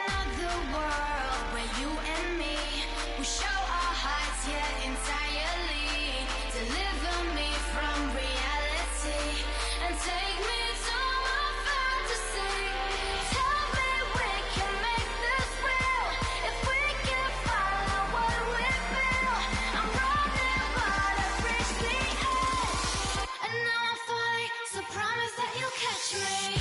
another world where you and me, we show our hearts yet entirely. Deliver me from reality and take me to my fantasy. Tell me we can make this real if we can follow what we feel. I'm running but I've reached the edge, and now I'm falling, so promise that you'll catch me.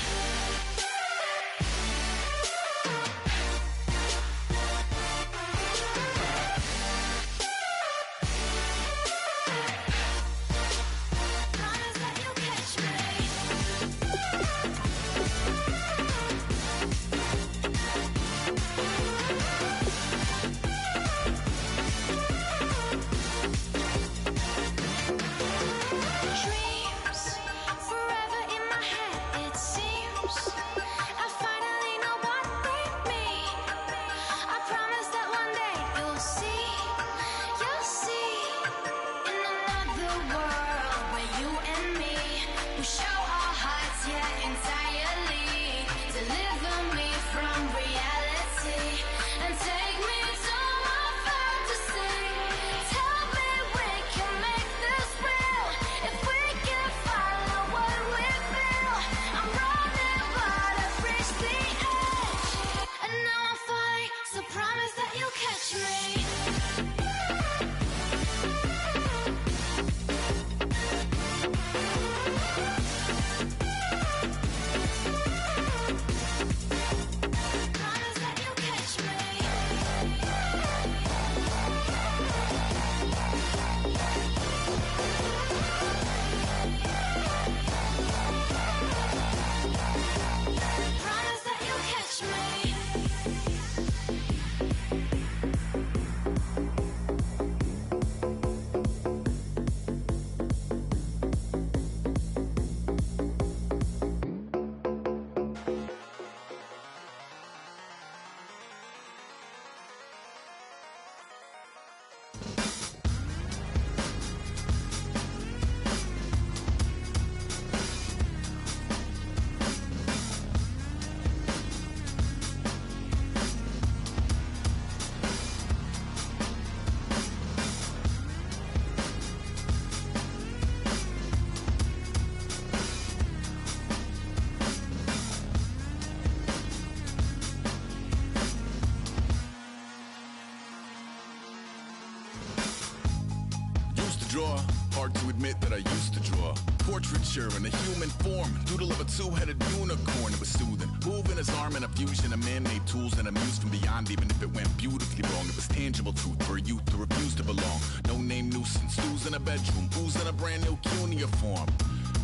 Draw, hard to admit that I used to draw. Portraiture in a human form, doodle of a two-headed unicorn. It was soothing, moving his arm in a fusion of man-made tools and amused from beyond. Even if it went beautifully wrong, it was tangible truth for a youth who refused to belong. No name nuisance, who's in a bedroom, who's in a brand new cuneiform.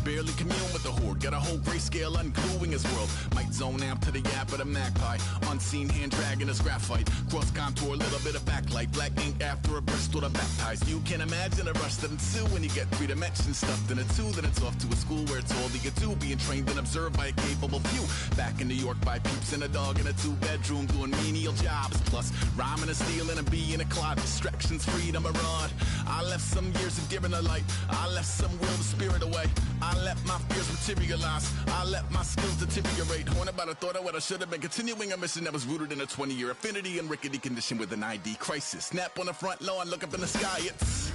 Barely commune with the horde, got a whole grayscale ungluing his world. Might zone out to the yap of the magpie, unseen hand dragging his graphite. Cross contour, little bit of backlight, black ink after a Bristol to baptize. You can imagine a rush that ensue when you get three dimensions stuffed in a two. Then it's off to a school where it's all that you do, being trained and observed by a capable few. Back in New York by peeps and a dog in a two-bedroom doing menial jobs. Plus rhyming and stealing and being a clod, distractions, freedom, a rod. I left some years of giving a light, I left some will the spirit away. I let my fears materialize, I let my skills deteriorate. Haunted by the thought of what I should have been, continuing a mission that was rooted in a 20-year affinity and rickety condition with an ID crisis. Snap on the front lawn, look up in the sky, it's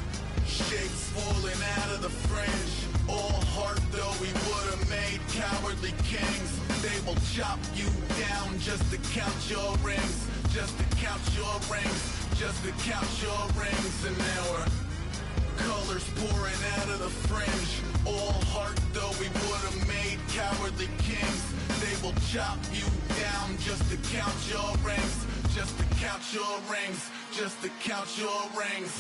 shapes falling out of the fringe. All heart though we would've made cowardly kings. They will chop you down just to count your rings, just to count your rings, just to count your rings. And now we're colors pouring out of the fringe. All heart though we would've made cowardly kings. They will chop you down just to count your rings, just to count your rings, just to count your rings.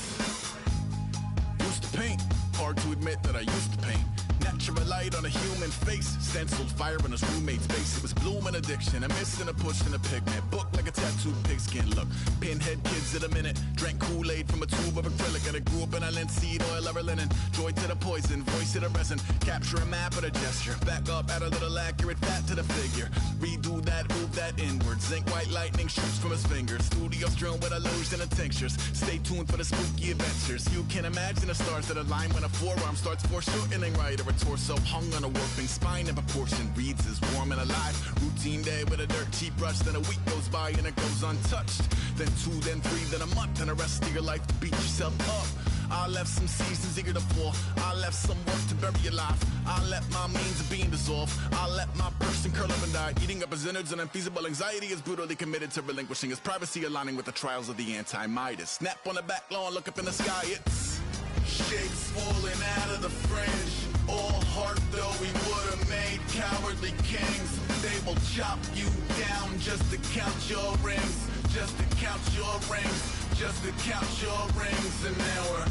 Used to paint, hard to admit that I used to paint. Natural light on a human face, stenciled fire in his roommate's face. It was bloom and addiction, a miss and a push and a pigment. Book like a tattooed pigskin look. Pinhead kids at a minute, drank Kool-Aid from a tube of acrylic. And I grew up in a linseed oil or a linen. Joy to the poison, voice to the resin. Capture a map of the gesture. Back up, add a little accurate fat to the figure. Redo that, move that inward. Zinc white lightning shoots from his fingers. Studio all strewn with illusion and tinctures. Stay tuned for the spooky adventures. You can imagine the stars that align when a forearm starts foreshortening right, or a torso hung on a warping spine in proportion reads as warm and alive. Routine day with a dirt cheap brush, then a week goes by and it goes untouched. Then 2, then 3, then a month, and the rest of your life to beat yourself up. I left some seasons eager to fall. I left some work to bury alive. I let my means of being dissolve. I let my person curl up and die. Eating up his innards and unfeasible anxiety is brutally committed to relinquishing his privacy, aligning with the trials of the anti-Midas. Snap on the back lawn, look up in the sky, it's shapes falling out of the fringe. All heart though we would've made cowardly kings. They will chop you down just to count your rings. Just to count your rings. Just to count your rings. And now we're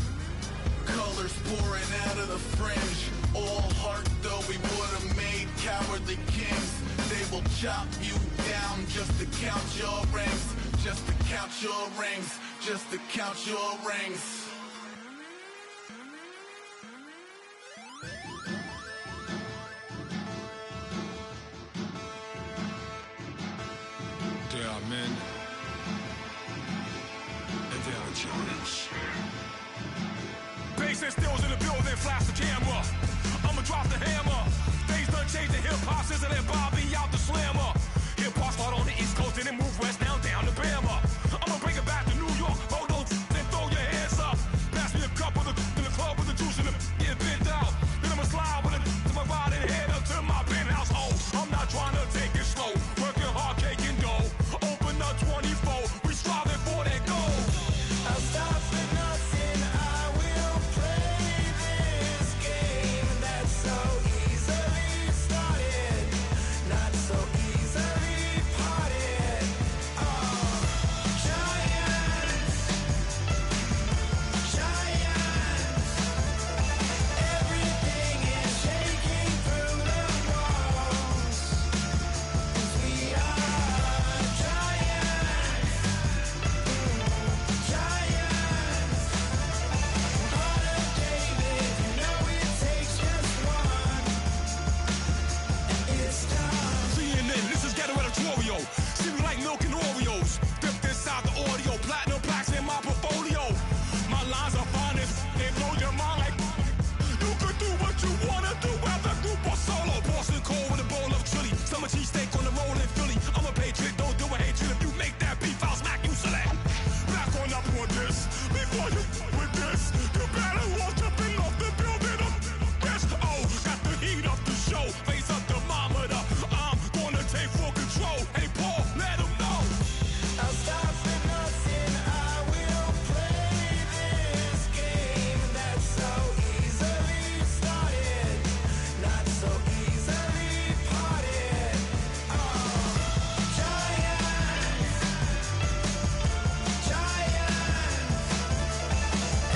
colors pouring out of the fringe. All heart though we would've made cowardly kings. They will chop you down just to count your rings. Just to count your rings. Just to count your rings. There are men, and there are giants. Bass and stills in the building, flash the camera. I'ma drop the hammer. Things done changed the hip-hop since I let Bobby out the slammer. Hip-hop start on the East Coast and then move west down to Bama. I'ma bring it back to New York, hold on, then throw your hands up. Pass me a cup of the in the club with the juice in the get bent out. Then I'ma slide with it to my ride and head up to my penthouse. Oh, I'm not trying to take it slow, working hard, caking dough. Open up 24, we striving for that goal. I'll stop for nothing, I will play this game that's so easily started, not so easily parted. Oh, giants, giants, everything is shaking through the walls, 'cause we are giants, giants. Heart of David, you know it takes just one, and it's time. CNN, this is ghetto editorial. See me like milk and Oreos. Dipped inside the audio, platinum plaques in my portfolio. My lines are finest, they blow your mind like you could do what you wanna do, whether group or solo. Boston cold with a bowl of chili, summer cheesesteak on the roll in Philly. I'm a patriot, don't do a hatred. If you make that beef, I'll smack you silly. Back on up on this, before you with this, you better walk jumping off the building of this. Oh, got the heat up the show, face up thermometer. I'm gonna take full control. Hey Paul, let him know. I'll stop for nothing, I will play this game that's so easily started, not so easily parted. Oh, giants, giants,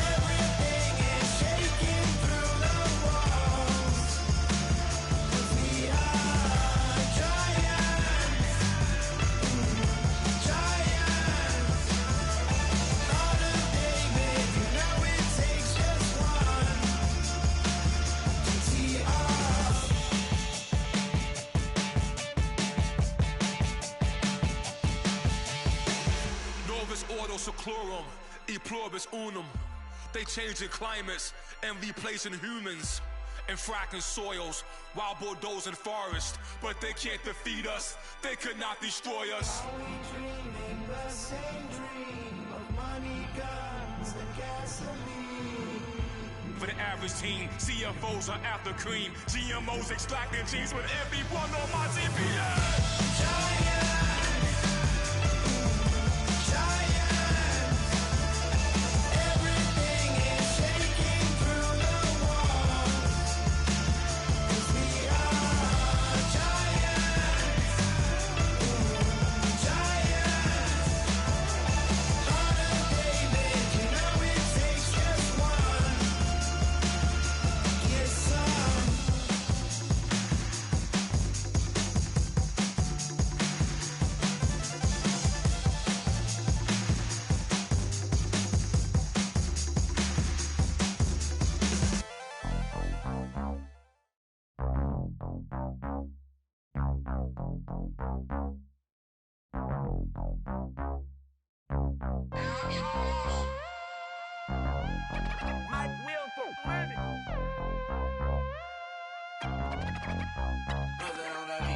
everything is shaking through the walls, 'cause we are giants, giants. Heart of David, you know it takes just one. TR. Novus ordo seclorum, e pluribus unum. They changing climates and replacing humans and fracking soils, wild bulldozing forests, but they can't defeat us. They could not destroy us. Are we dreaming the same dream of money, guns, and gasoline? For the average team, CFOs are after cream, GMOs extracting genes with everyone on my GPS. Giants, giants, everything is shaking through the walls, 'cause we are giants, giants. Heart of David, you know it takes just one. Get some.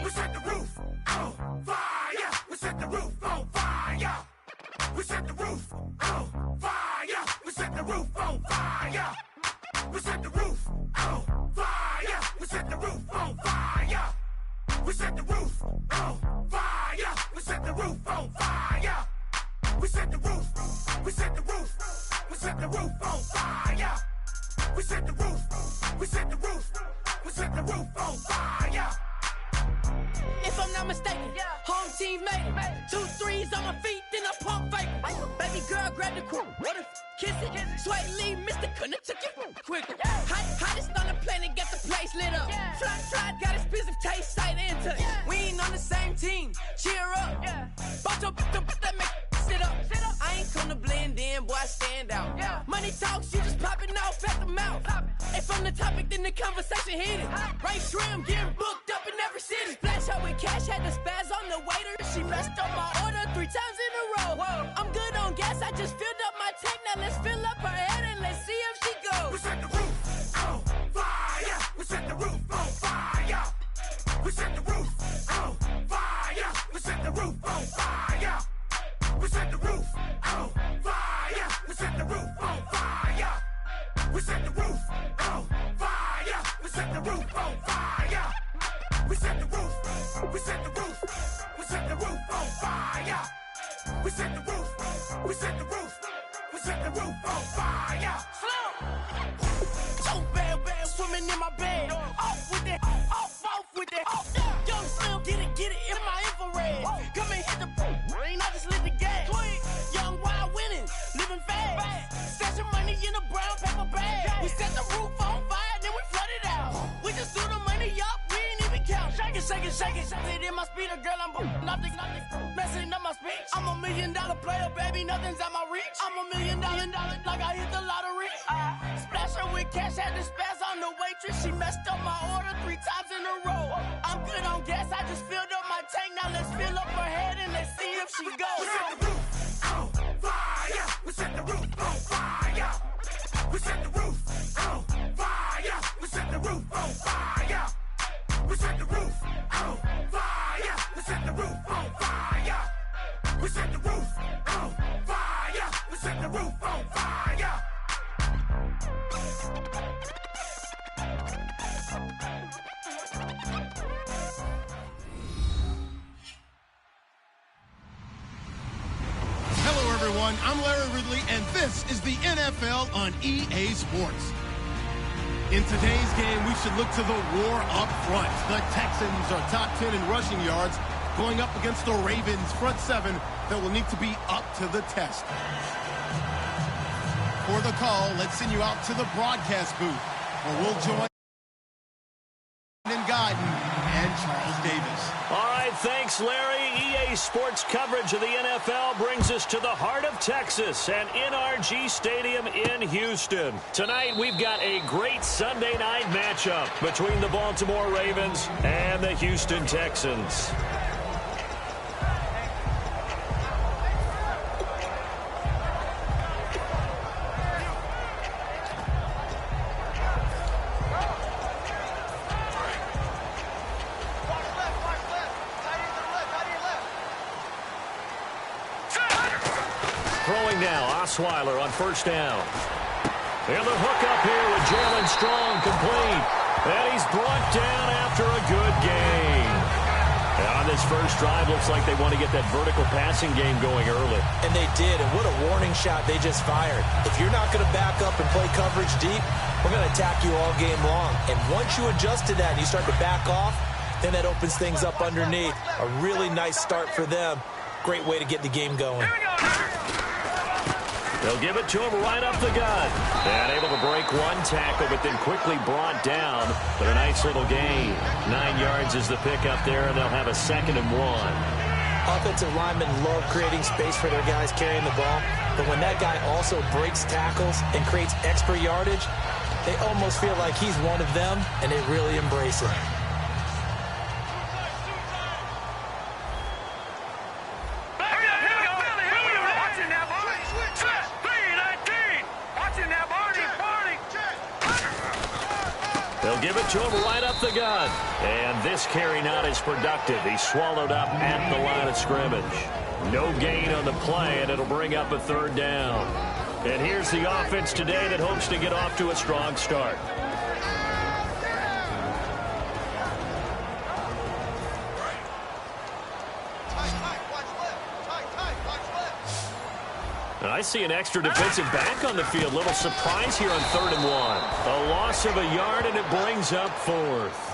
We set the roof on fire. We set the roof on fire. We set the roof on fire. We set the roof on fire. We set the roof on fire. We set the roof on fire. We set the roof on fire. We set the roof on fire. We set the roof. We set the roof. We set the roof on fire. We set the roof. We set the roof. We set the roof on fire. If I'm not mistaken, home team made it. 2 threes on my feet, then I pump fake. Baby girl, grab the quick. What if kiss it? Sweat leave, Mr. Couldn't took it quick. Hottest on the planet, got the place lit up. Fly, got expensive taste, sight into. We ain't on the same team. Cheer up. Both up, that make sit up. I ain't come to blend in, boy, I stand out. Money talks, you just popping off at the mouth. If I'm the topic, then the conversation heated. Right shrimp, getting booked up in every city. Splash out with cash, had the spaz on the waiter. She messed up my order 3 times in a row. I'm good on gas, I just filled up my tank. Now let's fill up her head and let's see if she goes. We set the roof on fire. We set the roof on fire. We set the roof on fire. We set the roof on fire. We set the roof on fire. We set the roof on fire. We set the roof on fire. We set the roof on fire. We set the roof. We set the roof. We set the roof on fire. We set the roof. We set the roof. We set the roof on fire. So bad, swimming in my bed. Off with that, off with that. Young Slim, get it in my infrared. Come and hit the rain, I just lit the gas. Young wild winning, living fast. Stashing money in a brown paper bag. We set the roof on fire, then we flood it out. We just threw the money up, we ain't even count. Shake it. It in my speeder, girl, I'm nothing. Messing up my speech. I'm $1 million player, baby, nothing's at my reach. I'm $1 million, like I hit the lottery. Splash her with cash, had the spaz on the waitress. She messed up my order 3 times in a row. I'm good on gas, I just filled up my tank. Now let's fill up her head and let's see if she goes. We set the roof on fire. We set the roof on fire. We set the roof on fire. We set the roof on fire. We set the roof on fire. We set the roof on fire. We set the roof on fire. We set the roof on fire. Hello, everyone. I'm Larry Ridley, and this is the NFL on EA Sports. In today's game, we should look to the war up front. The Texans are top 10 in rushing yards, going up against the Ravens' front 7 that will need to be up to the test. For the call, let's send you out to the broadcast booth, where we'll join Guyton and Charles Davis. All right, thanks, Larry. EA Sports coverage of the NFL brings us to the heart of Texas and NRG Stadium in Houston. Tonight, we've got a great Sunday night matchup between the Baltimore Ravens and the Houston Texans. Throwing now, Osweiler on first down. And the hook up here with Jalen Strong complete. And he's brought down after a good gain. And on this first drive, looks like they want to get that vertical passing game going early. And they did, and what a warning shot they just fired. If you're not going to back up and play coverage deep, we're going to attack you all game long. And once you adjust to that and you start to back off, then that opens things up underneath. A really nice start for them. Great way to get the game going. They'll give it to him right up the gut. And able to break one tackle, but then quickly brought down. But a nice little gain. 9 yards is the pickup there, and they'll have a 2nd and 1. Offensive linemen love creating space for their guys carrying the ball. But when that guy also breaks tackles and creates extra yardage, they almost feel like he's one of them, and they really embrace it. give it to him right up the gut. And this carry not as productive. He's swallowed up at the line of scrimmage. No gain on the play, and it'll bring up a third down. And here's the offense today that hopes to get off to a strong start. And I see an extra defensive back on the field. Little surprise here on 3rd and 1. A loss of a yard, and it brings up 4th.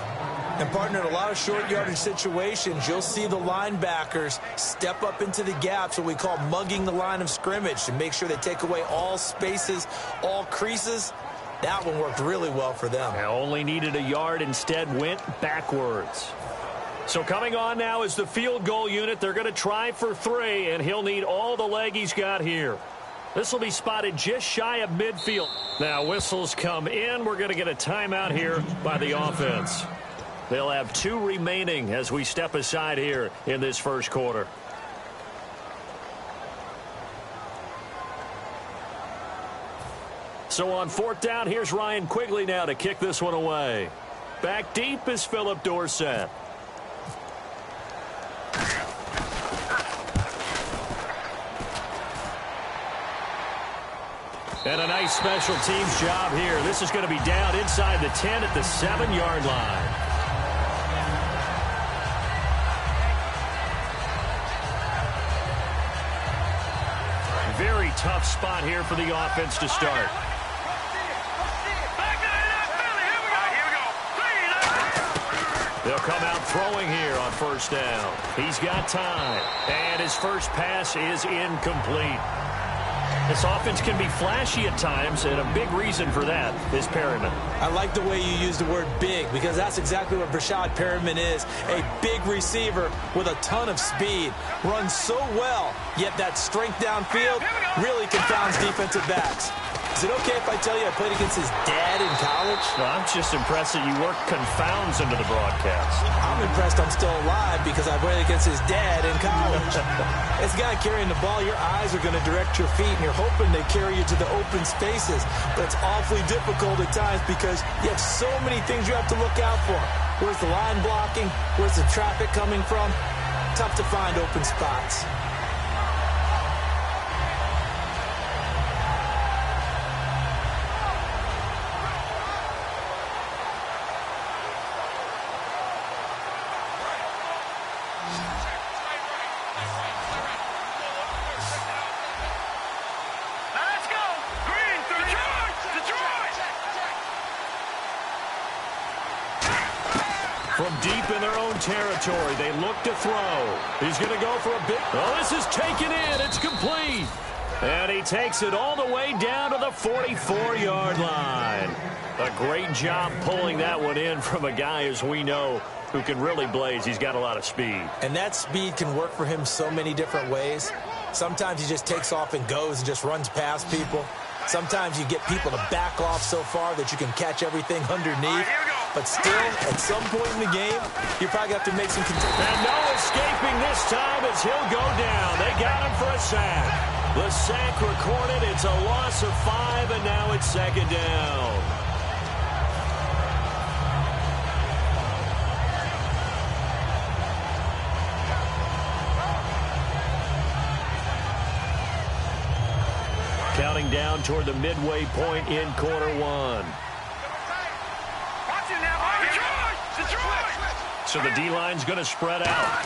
And, partner, in a lot of short yardage situations, you'll see the linebackers step up into the gaps, what we call mugging the line of scrimmage, to make sure they take away all spaces, all creases. That one worked really well for them. They only needed a yard, instead went backwards. So coming on now is the field goal unit. They're going to try for 3, and he'll need all the leg he's got here. This will be spotted just shy of midfield. Now whistles come in. We're going to get a timeout here by the offense. They'll have 2 remaining as we step aside here in this first quarter. So on 4th down, here's Ryan Quigley now to kick this one away. Back deep is Phillip Dorsett. And a nice special teams job here. This is going to be down inside the 10 at the 7-yard line. Very tough spot here for the offense to start. They'll come out throwing here on 1st down. He's got time. And his first pass is incomplete. This offense can be flashy at times, and a big reason for that is Perryman. I like the way you use the word big, because that's exactly what Brashad Perryman is. A big receiver with a ton of speed. Runs so well, yet that strength downfield really confounds defensive backs. Is it okay if I tell you I played against his dad in college? Well, I'm just impressed that you work confounds into the broadcast. I'm impressed I'm still alive because I played against his dad in college. This guy carrying the ball, your eyes are going to direct your feet, and you're hoping they carry you to the open spaces. But it's awfully difficult at times because you have so many things you have to look out for. Where's the line blocking? Where's the traffic coming from? Tough to find open spots. From deep in their own territory, they look to throw. He's going to go for a big... Oh, this is taken in. It's complete. And he takes it all the way down to the 44-yard line. A great job pulling that one in from a guy, as we know, who can really blaze. He's got a lot of speed. And that speed can work for him so many different ways. Sometimes he just takes off and goes and just runs past people. Sometimes you get people to back off so far that you can catch everything underneath. But still, at some point in the game, you probably have to make some... And no escaping this time as he'll go down. They got him for a sack. The sack recorded. It's a loss of 5, and now it's 2nd down. Counting down toward the midway point in quarter 1. So the D-line's going to spread out.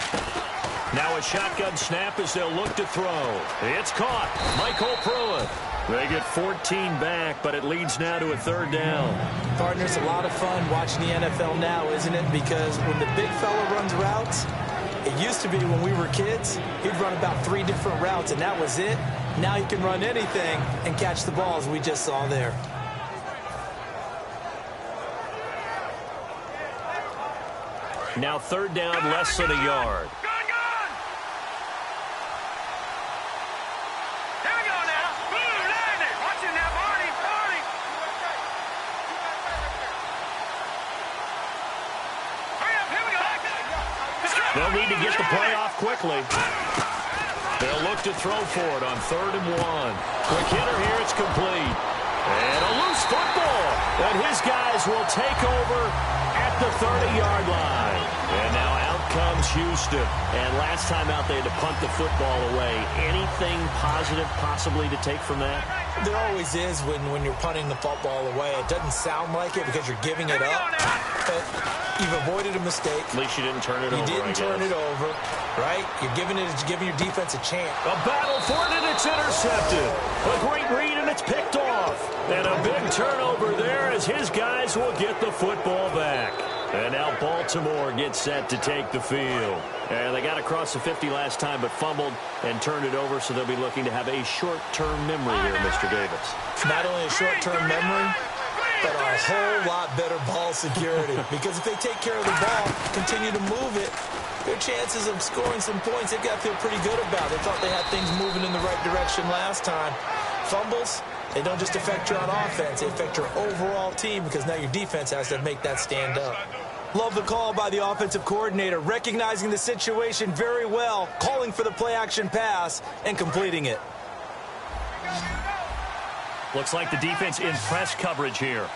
Now a shotgun snap as they'll look to throw. It's caught. Michael Pruitt. They get 14 back, but it leads now to a 3rd down. Partner, it's a lot of fun watching the NFL now, isn't it? Because when the big fella runs routes, it used to be when we were kids, he'd run about 3 different routes, and that was it. Now he can run anything and catch the ball, as we just saw there. Now 3rd down, less than a yard. They'll need to get the play off quickly. They'll look to throw for it on 3rd and 1. Quick hitter here, it's complete. And a loose football. And his guys will take over at the 30-yard line. And now out comes Houston. And last time out, they had to punt the football away. Anything positive possibly to take from that? There always is when you're punting the football away. It doesn't sound like it because you're giving it up, but you've avoided a mistake. At least you didn't turn it over. You didn't turn it over, right? You're giving your defense a chance. A battle for it, and it's intercepted. A great read, and it's picked off. And a big turnover there as his guys will get the football back. And now Baltimore gets set to take the field. And they got across the 50 last time, but fumbled and turned it over, so they'll be looking to have a short-term memory here, Mr. Davis. Not only a short-term memory, but a whole lot better ball security. Because if they take care of the ball, continue to move it, their chances of scoring some points, they've got to feel pretty good about. They thought they had things moving in the right direction last time. Fumbles, they don't just affect you on offense, they affect your overall team because now your defense has to make that stand up. Love the call by the offensive coordinator, recognizing the situation very well, calling for the play-action pass and completing it. Looks like the defense in press coverage here.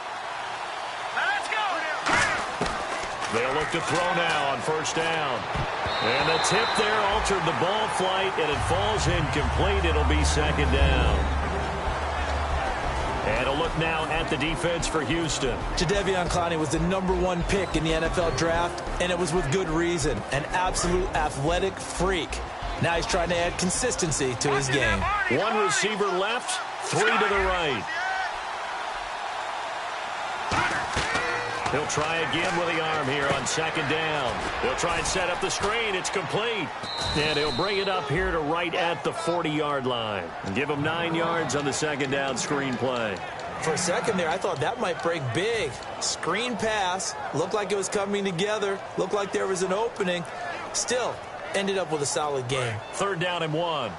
They'll look to throw now on first down. And the tip there altered the ball flight, and it falls incomplete. It'll be second down. And a look now at the defense for Houston. Jadeveon Clowney was the #1 pick in the NFL draft, and it was with good reason. An absolute athletic freak. Now he's trying to add consistency to his game. One receiver left, 3 to the right. He'll try again with the arm here on second down. He'll try and set up the screen. It's complete. And he'll bring it up here to right at the 40-yard line. And give him 9 yards on the second down screen play. For a second there, I thought that might break big. Screen pass. Looked like it was coming together. Looked like there was an opening. Still, ended up with a solid game. Third down and 1.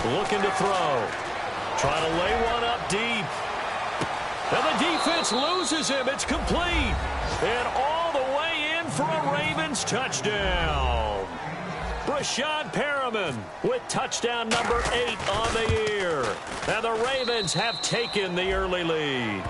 Looking to throw. Trying to lay one up deep. And the defense loses him. It's complete. And all the way in for a Ravens touchdown. Brashad Perriman with touchdown number 8 on the year. And the Ravens have taken the early lead.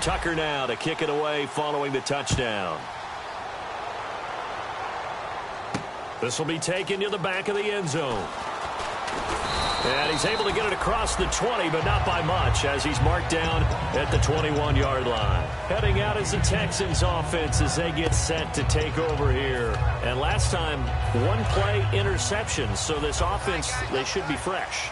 Tucker now to kick it away following the touchdown. This will be taken to the back of the end zone. And he's able to get it across the 20, but not by much, as he's marked down at the 21-yard line. Heading out is the Texans offense as they get set to take over here. And last time, 1-play interception, so this offense, they should be fresh.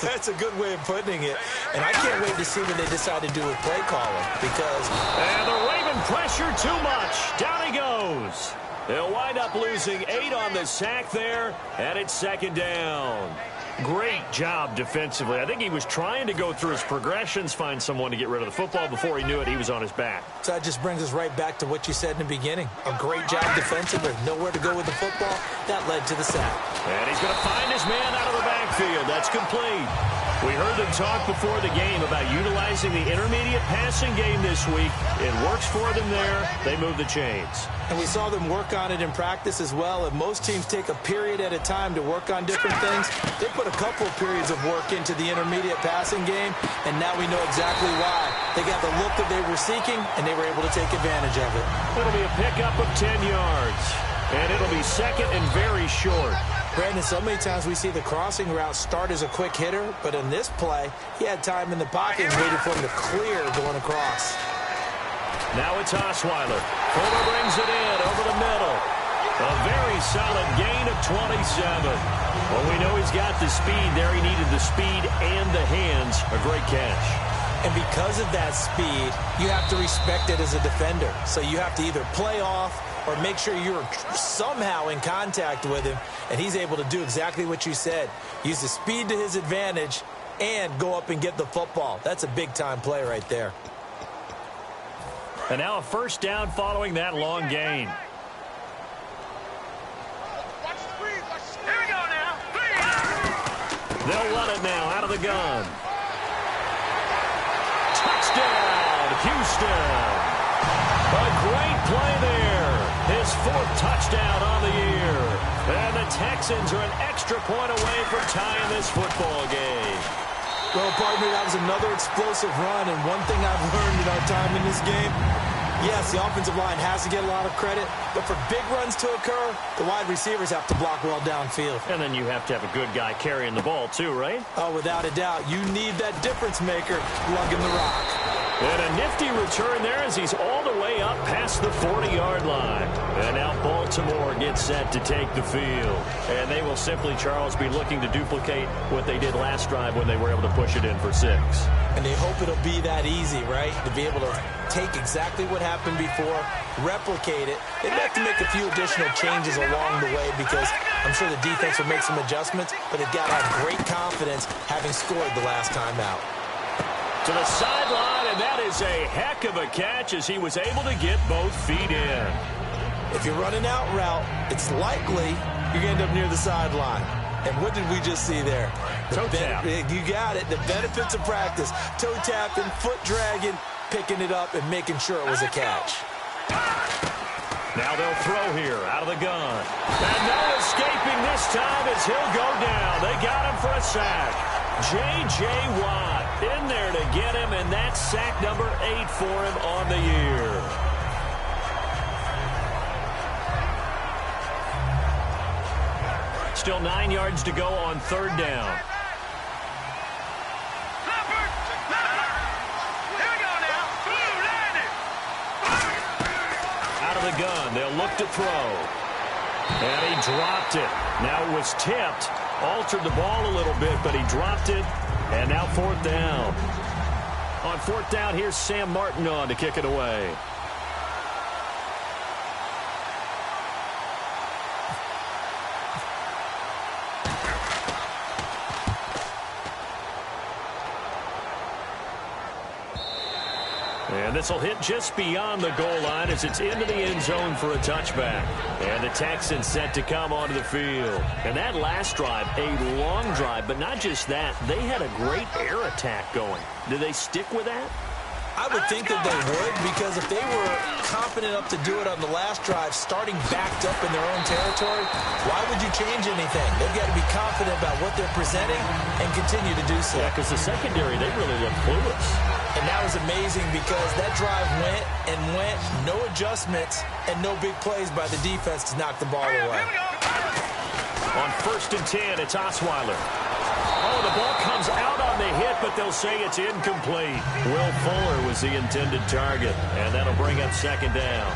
That's a good way of putting it. And I can't wait to see what they decide to do with play calling, because... And the Raven pressure too much. Down he goes. They'll wind up losing 8 on the sack there, and it's second down. Great job defensively. I think he was trying to go through his progressions, find someone to get rid of the football. Before he knew it, he was on his back. So that just brings us right back to what you said in the beginning. A great job defensively. Nowhere to go with the football. That led to the sack. And he's going to find his man out of the backfield. That's complete. We heard them talk before the game about utilizing the intermediate passing game this week. It works for them there. They move the chains. And we saw them work on it in practice as well. And most teams take a period at a time to work on different things. They put a couple of periods of work into the intermediate passing game, and now we know exactly why. They got the look that they were seeking, and they were able to take advantage of it. It'll be a pickup of 10 yards, and it'll be second and very short. Brandon, so many times we see the crossing route start as a quick hitter, but in this play, he had time in the pocket and waited for him to clear going across. Now it's Osweiler. Fuller brings it in over the middle. A very solid gain of 27. Well, we know he's got the speed there. He needed the speed and the hands. A great catch. And because of that speed, you have to respect it as a defender. So you have to either play off or make sure you're somehow in contact with him. And he's able to do exactly what you said. Use the speed to his advantage and go up and get the football. That's a big-time play right there. And now a first down following that long gain. They'll run it now out of the gun. Touchdown, Houston. A great play there. His 4th touchdown on the year. And the Texans are an extra point away from tying this football game. Well, partner, that was another explosive run, and one thing I've learned in our time in this game, yes, the offensive line has to get a lot of credit, but for big runs to occur, the wide receivers have to block well downfield. And then you have to have a good guy carrying the ball too, right? Oh, without a doubt. You need that difference maker lugging the rock. And a nifty return there as he's all the way up past the 40-yard line. And now Baltimore gets set to take the field. And they will simply, Charles, be looking to duplicate what they did last drive when they were able to push it in for 6. And they hope it'll be that easy, right? To be able to take exactly what happened before, replicate it. They'd have to make a few additional changes along the way because I'm sure the defense will make some adjustments, but they've got to have great confidence having scored the last time out. To the sideline, and that is a heck of a catch as he was able to get both feet in. If you're running out route, it's likely you're going to end up near the sideline. And what did we just see there? Toe tap. You got it. The benefits of practice. Toe tapping, foot dragging, picking it up, and making sure it was a catch. Now they'll throw here out of the gun. And no escaping this time as he'll go down. They got him for a sack. J.J. Watt in there to get him, and that's sack number 8 for him on the year. Still 9 yards to go on 3rd down. Out of the gun, they'll look to throw. And he dropped it. Now it was tipped. Altered the ball a little bit, but he dropped it. And now 4th down. On 4th down, here's Sam Martin on to kick it away. And this will hit just beyond the goal line as it's into the end zone for a touchback. And the Texans set to come onto the field. And that last drive, a long drive, but not just that. They had a great air attack going. Do they stick with that? I would think that they would, because if they were confident enough to do it on the last drive, starting backed up in their own territory, why would you change anything? They've got to be confident about what they're presenting and continue to do so. Yeah, because the secondary, they really look clueless. And that was amazing because that drive went and went, no adjustments, and no big plays by the defense to knock the ball away. On 1st and 10, it's Osweiler. Oh, the ball comes out on the hit, but they'll say it's incomplete. Will Fuller was the intended target, and that'll bring up 2nd down.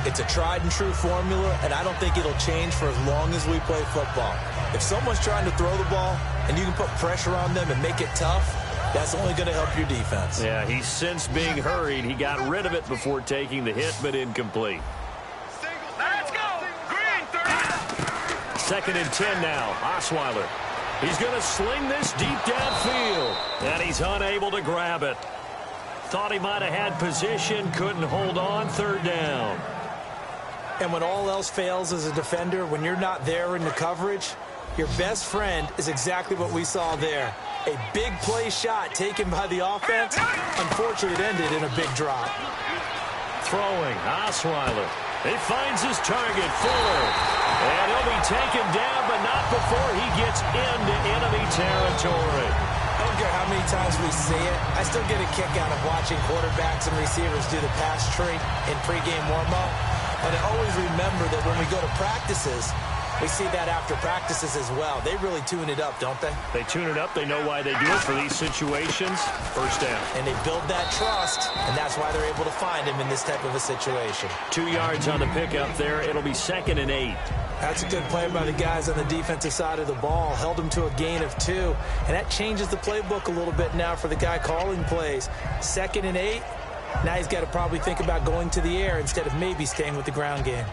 It's a tried-and-true formula, and I don't think it'll change for as long as we play football. If someone's trying to throw the ball and you can put pressure on them and make it tough, that's only going to help your defense. Yeah, he's since being hurried. He got rid of it before taking the hit, but incomplete. Let's go! Green 30! 2nd and 10 now. Osweiler. He's going to sling this deep downfield, and he's unable to grab it. Thought he might have had position, couldn't hold on. 3rd down. And when all else fails as a defender, when you're not there in the coverage, your best friend is exactly what we saw there. A big play shot taken by the offense. Unfortunately, it ended in a big drop. Throwing, Osweiler. He finds his target, Fuller. And he'll be taken down, but not before he gets into enemy territory. I don't care how many times we see it. I still get a kick out of watching quarterbacks and receivers do the pass tree in pregame warm-up. And I always remember that when we go to practices, we see that after practices as well. They really tune it up, don't they? They tune it up. They know why they do it for these situations. 1st down. And they build that trust, and that's why they're able to find him in this type of a situation. 2 yards on the pickup there. It'll be 2nd and 8. That's a good play by the guys on the defensive side of the ball. Held him to a gain of 2. And that changes the playbook a little bit now for the guy calling plays. 2nd and 8. Now he's got to probably think about going to the air instead of maybe staying with the ground game.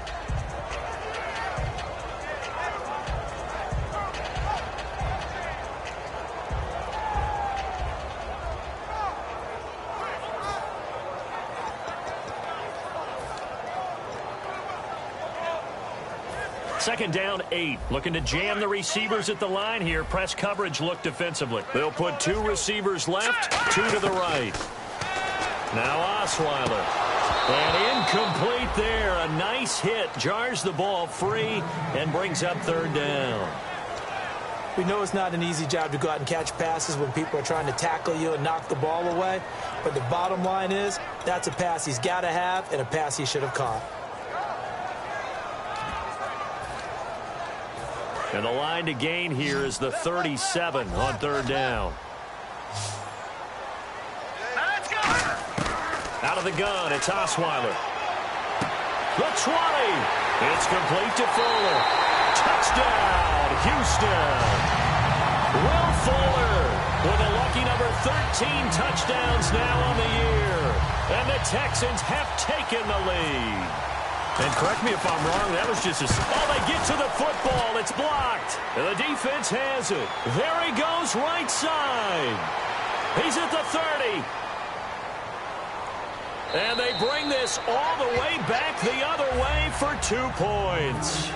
Second down, 8. Looking to jam the receivers at the line here. Press coverage look defensively. They'll put 2 receivers left, 2 to the right. Now Osweiler. And incomplete there. A nice hit. Jars the ball free and brings up third down. We know it's not an easy job to go out and catch passes when people are trying to tackle you and knock the ball away. But the bottom line is, that's a pass he's got to have and a pass he should have caught. And the line to gain here is the 37 on third down. Out of the gun, it's Osweiler. The 20. It's complete to Fuller. Touchdown, Houston. Will Fuller with a lucky number 13 touchdowns now on the year. And the Texans have taken the lead. And correct me if I'm wrong, that was just they get to the football. It's blocked. And the defense has it. There he goes, right side. He's at the 30. And they bring this all the way back the other way for 2 points.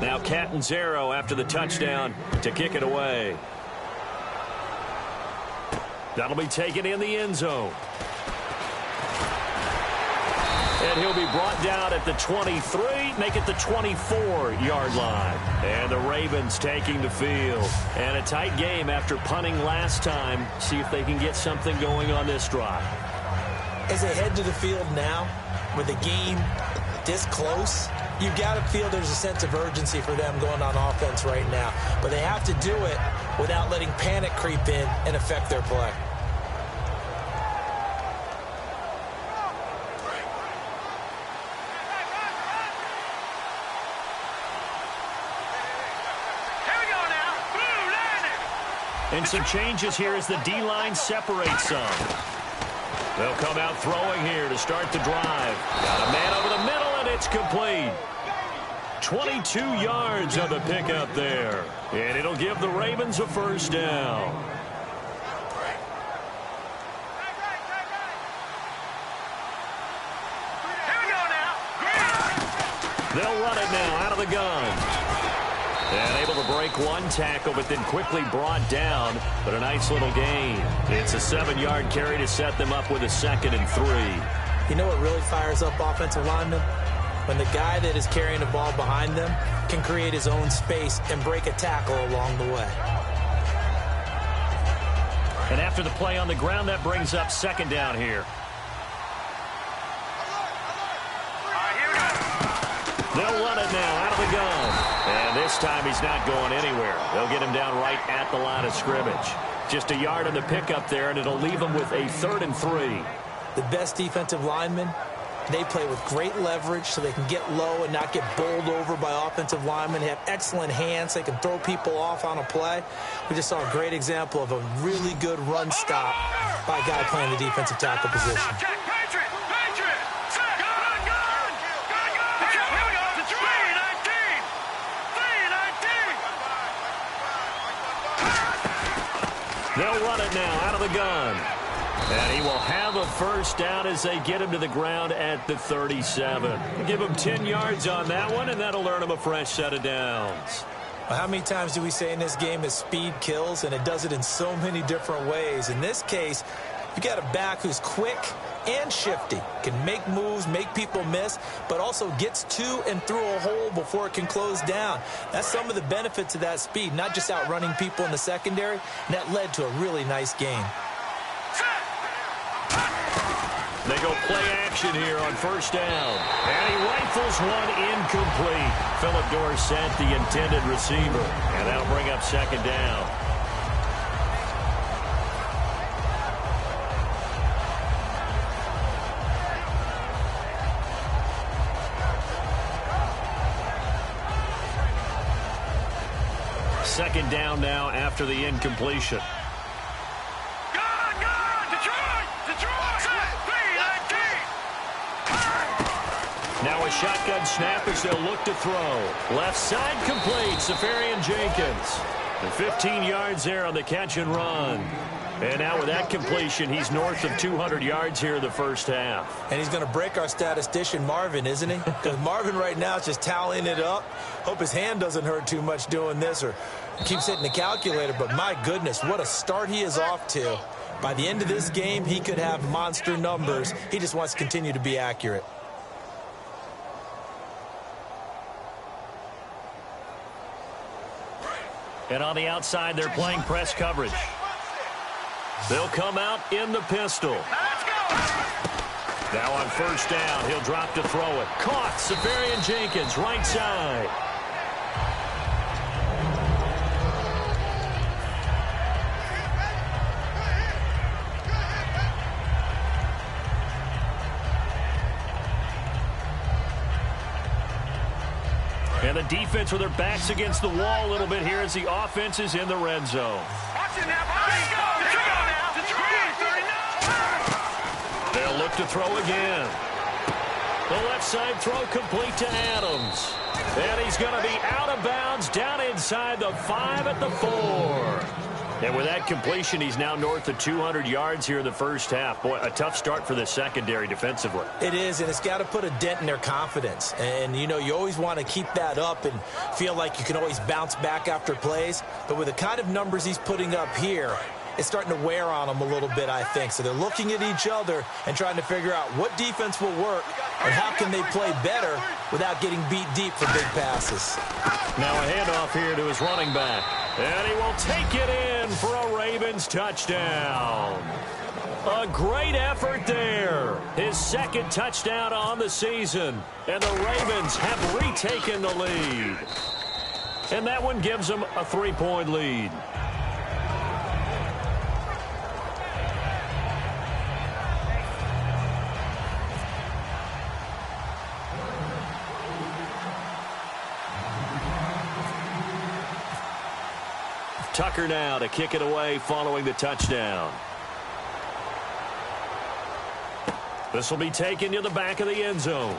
Now Catanzaro after the touchdown to kick it away. That'll be taken in the end zone. And he'll be brought down at the 23, make it the 24-yard line. And the Ravens taking the field. And a tight game after punting last time. See if they can get something going on this drive. As they head to the field now, with the game this close, you've got to feel there's a sense of urgency for them going on offense right now. But they have to do it without letting panic creep in and affect their play. And some changes here as the D-line separates some. They'll come out throwing here to start the drive. Got a man over the middle, and it's complete. 22 yards on the pickup there. And it'll give the Ravens a first down. They'll run it now out of the gun. And able to break one tackle, but then quickly brought down. But a nice little gain. It's a 7-yard carry to set them up with a 2nd and 3. You know what really fires up offensive linemen? When the guy that is carrying the ball behind them can create his own space and break a tackle along the way. And after the play on the ground, that brings up 2nd down here. They'll run it now out of the gun. And this time he's not going anywhere. They'll get him down right at the line of scrimmage. Just a yard on the pickup there, and it'll leave him with a 3rd and 3. The best defensive linemen, they play with great leverage so they can get low and not get bowled over by offensive linemen. They have excellent hands. They can throw people off on a play. We just saw a great example of a really good run stop by a guy playing the defensive tackle position. They'll run it now out of the gun. And he will have a first down as they get him to the ground at the 37. Give him 10 yards on that one, and that'll earn him a fresh set of downs. Well, how many times do we say in this game that speed kills, and it does it in so many different ways? In this case, you got a back who's quick and shifty, can make moves, make people miss, but also gets to and through a hole before it can close down. That's some of the benefits of that speed, not just outrunning people in the secondary, and that led to a really nice game. They go play action here on first down. And he rifles one incomplete. Philip Dorsett, the intended receiver. And that'll bring up 2nd down. second down now after the incompletion. Now a shotgun snap as they'll look to throw. Left side complete, Safarian Jenkins. And 15 yards there on the catch and run. And now with that completion, he's north of 200 yards here in the first half. And he's going to break our statistician Marvin, isn't he? Because Marvin right now is just tallying it up. Hope his hand doesn't hurt too much doing this or keeps hitting the calculator. But my goodness, what a start he is off to. By the end of this game, he could have monster numbers. He just wants to continue to be accurate. And on the outside, they're playing press coverage. They'll come out in the pistol. Now on first down, he'll drop to throw it. Caught, Safarian Jenkins, right side. And the defense with their backs against the wall a little bit here as the offense is in the red zone. They'll look to throw again. The left side throw complete to Adams. And he's going to be out of bounds down inside the 5 at the 4. And with that completion, he's now north of 200 yards here in the first half. Boy, a tough start for the secondary defensively. It is, and it's got to put a dent in their confidence. And, you know, you always want to keep that up and feel like you can always bounce back after plays. But with the kind of numbers he's putting up here, it's starting to wear on them a little bit, I think. So they're looking at each other and trying to figure out what defense will work and how can they play better without getting beat deep for big passes. Now a handoff here to his running back. And he will take it in for a Ravens touchdown. A great effort there. His second touchdown on the season. And the Ravens have retaken the lead. And that one gives them a 3-point lead. Tucker now to kick it away following the touchdown. This will be taken to the back of the end zone.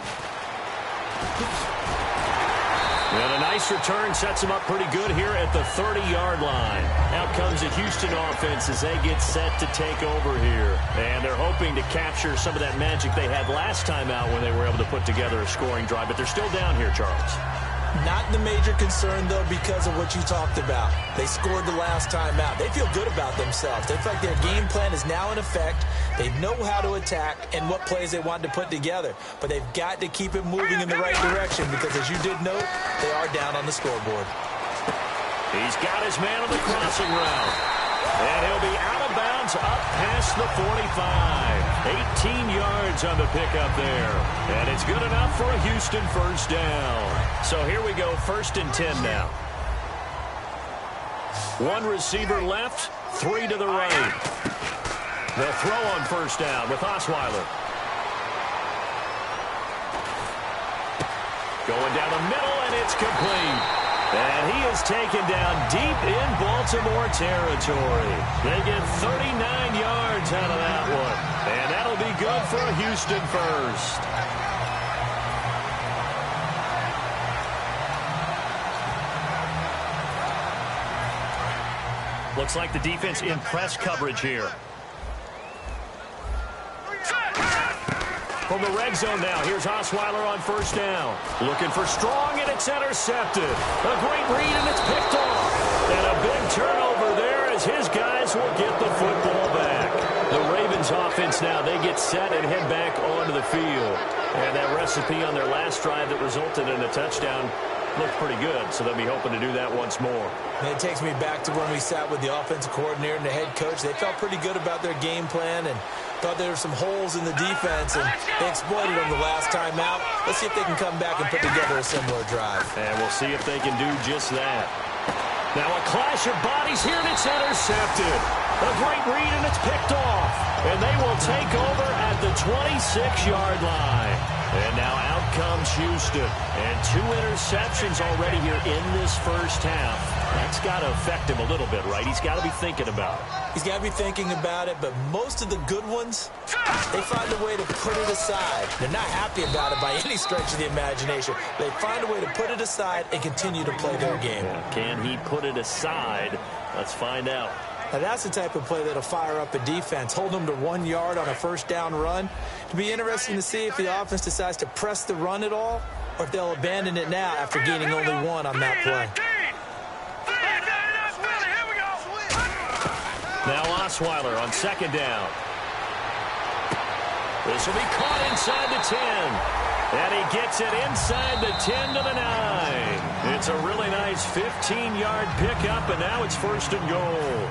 And a nice return sets him up pretty good here at the 30-yard line. Out comes the Houston offense as they get set to take over here. And they're hoping to capture some of that magic they had last time out when they were able to put together a scoring drive. But they're still down here, Charles. Not the major concern, though, because of what you talked about. They scored the last time out. They feel good about themselves. They feel like their game plan is now in effect. They know how to attack and what plays they want to put together. But they've got to keep it moving in the right direction because, as you did note, they are down on the scoreboard. He's got his man on the crossing route. And he'll be out of bounds up past the 45. 18 yards on the pickup there. And it's good enough for a Houston first down. So here we go, 1st and 10 now. One receiver left, 3 to the right. They'll throw on first down with Osweiler. Going down the middle, and it's complete. And he is taken down deep in Baltimore territory. They get 39 yards out of that one. And that'll be good for a Houston first. Looks like the defense in press coverage here. From the red zone now, here's Osweiler on first down. Looking for Strong, and it's intercepted. A great read, and it's picked off. And a big turnover there as his guys will get the football back. The Ravens offense now, they get set and head back onto the field. And that recipe on their last drive that resulted in a touchdown looked pretty good, so they'll be hoping to do that once more. And it takes me back to when we sat with the offensive coordinator and the head coach. They felt pretty good about their game plan and thought there were some holes in the defense, and they exploited them the last time out. Let's see if they can come back and put together a similar drive. And we'll see if they can do just that. Now a clash of bodies here, and it's intercepted. A great read, and it's picked off. And they will take over at the 26-yard line. And now out comes Houston. And 2 interceptions already here in this first half. That's got to affect him a little bit, right? He's got to be thinking about it. He's got to be thinking about it, but most of the good ones, they find a way to put it aside. They're not happy about it by any stretch of the imagination. They find a way to put it aside and continue to play their game. Can he put it aside? Let's find out. Now, that's the type of play that'll fire up a defense. Hold them to 1 yard on a first down run. It'll be interesting to see if the offense decides to press the run at all or if they'll abandon it now after gaining only 1 on that play. Now Osweiler on second down. This will be caught inside the 10. And he gets it inside the 10 to the 9. It's a really nice 15-yard pickup, and now it's first and goal.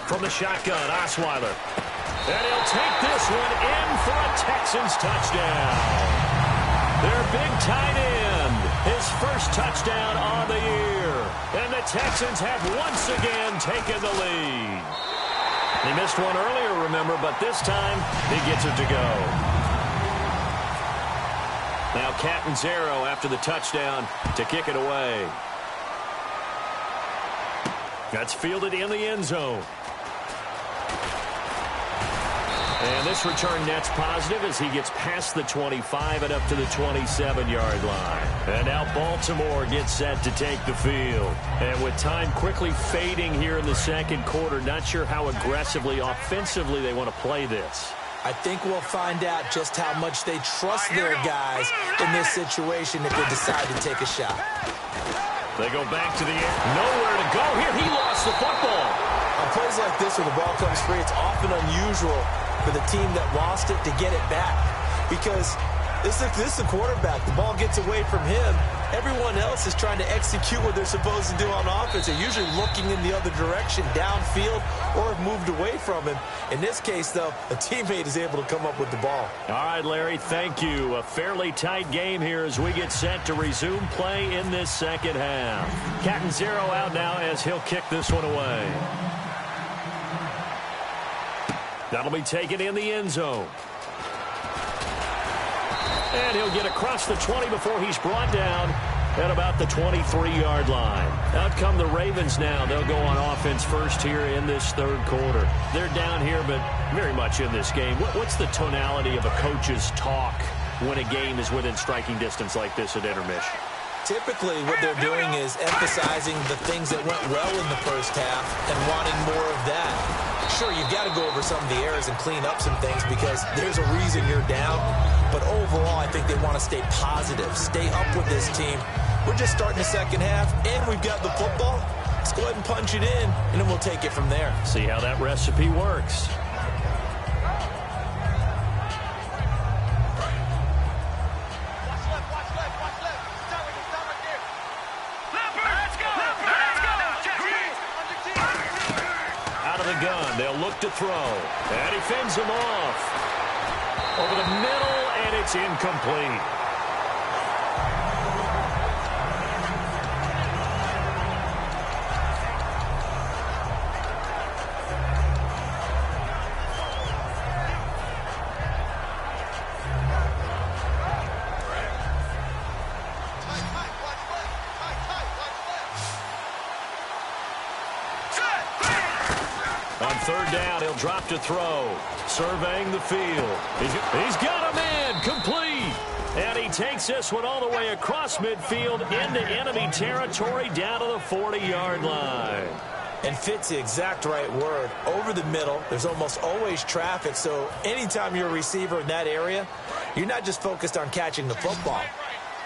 From the shotgun, Osweiler. And he'll take this one in for a Texans touchdown. Their big tight end, his first touchdown on the year. And the Texans have once again taken the lead. He missed one earlier, remember, but this time he gets it to go. Now Catanzaro after the touchdown to kick it away. That's fielded in the end zone. And this return net's positive as he gets past the 25 and up to the 27-yard line. And now Baltimore gets set to take the field. And with time quickly fading here in the second quarter, not sure how aggressively, offensively they want to play this. I think we'll find out just how much they trust their guys in this situation if they decide to take a shot. They go back to the air. Nowhere to go here. He lost the football. On plays like this where the ball comes free, it's often unusual for the team that lost it to get it back. Because this is the quarterback. The ball gets away from him. Everyone else is trying to execute what they're supposed to do on offense. They're usually looking in the other direction, downfield, or have moved away from him. In this case, though, a teammate is able to come up with the ball. All right, Larry, thank you. A fairly tight game here as we get set to resume play in this second half. Catanzaro out now as he'll kick this one away. That'll be taken in the end zone. And he'll get across the 20 before he's brought down at about the 23-yard line. Out come the Ravens now. They'll go on offense first here in this third quarter. They're down here, but very much in this game. What's the tonality of a coach's talk when a game is within striking distance like this at intermission? Typically, what they're doing is emphasizing the things that went well in the first half and wanting more of that. Sure, you've got to go over some of the errors and clean up some things because there's a reason you're down. But overall, I think they want to stay positive, stay up with this team. We're just starting the second half, and we've got the football. Let's go ahead and punch it in, and then we'll take it from there. See how that recipe works. Gun. They'll look to throw. And he fends him off. Over the middle, and it's incomplete. Third down, he'll drop to throw. Surveying the field. He's got a man, complete. And he takes this one all the way across midfield into enemy territory down to the 40-yard line. And fits the exact right word. Over the middle, there's almost always traffic, so anytime you're a receiver in that area, you're not just focused on catching the football.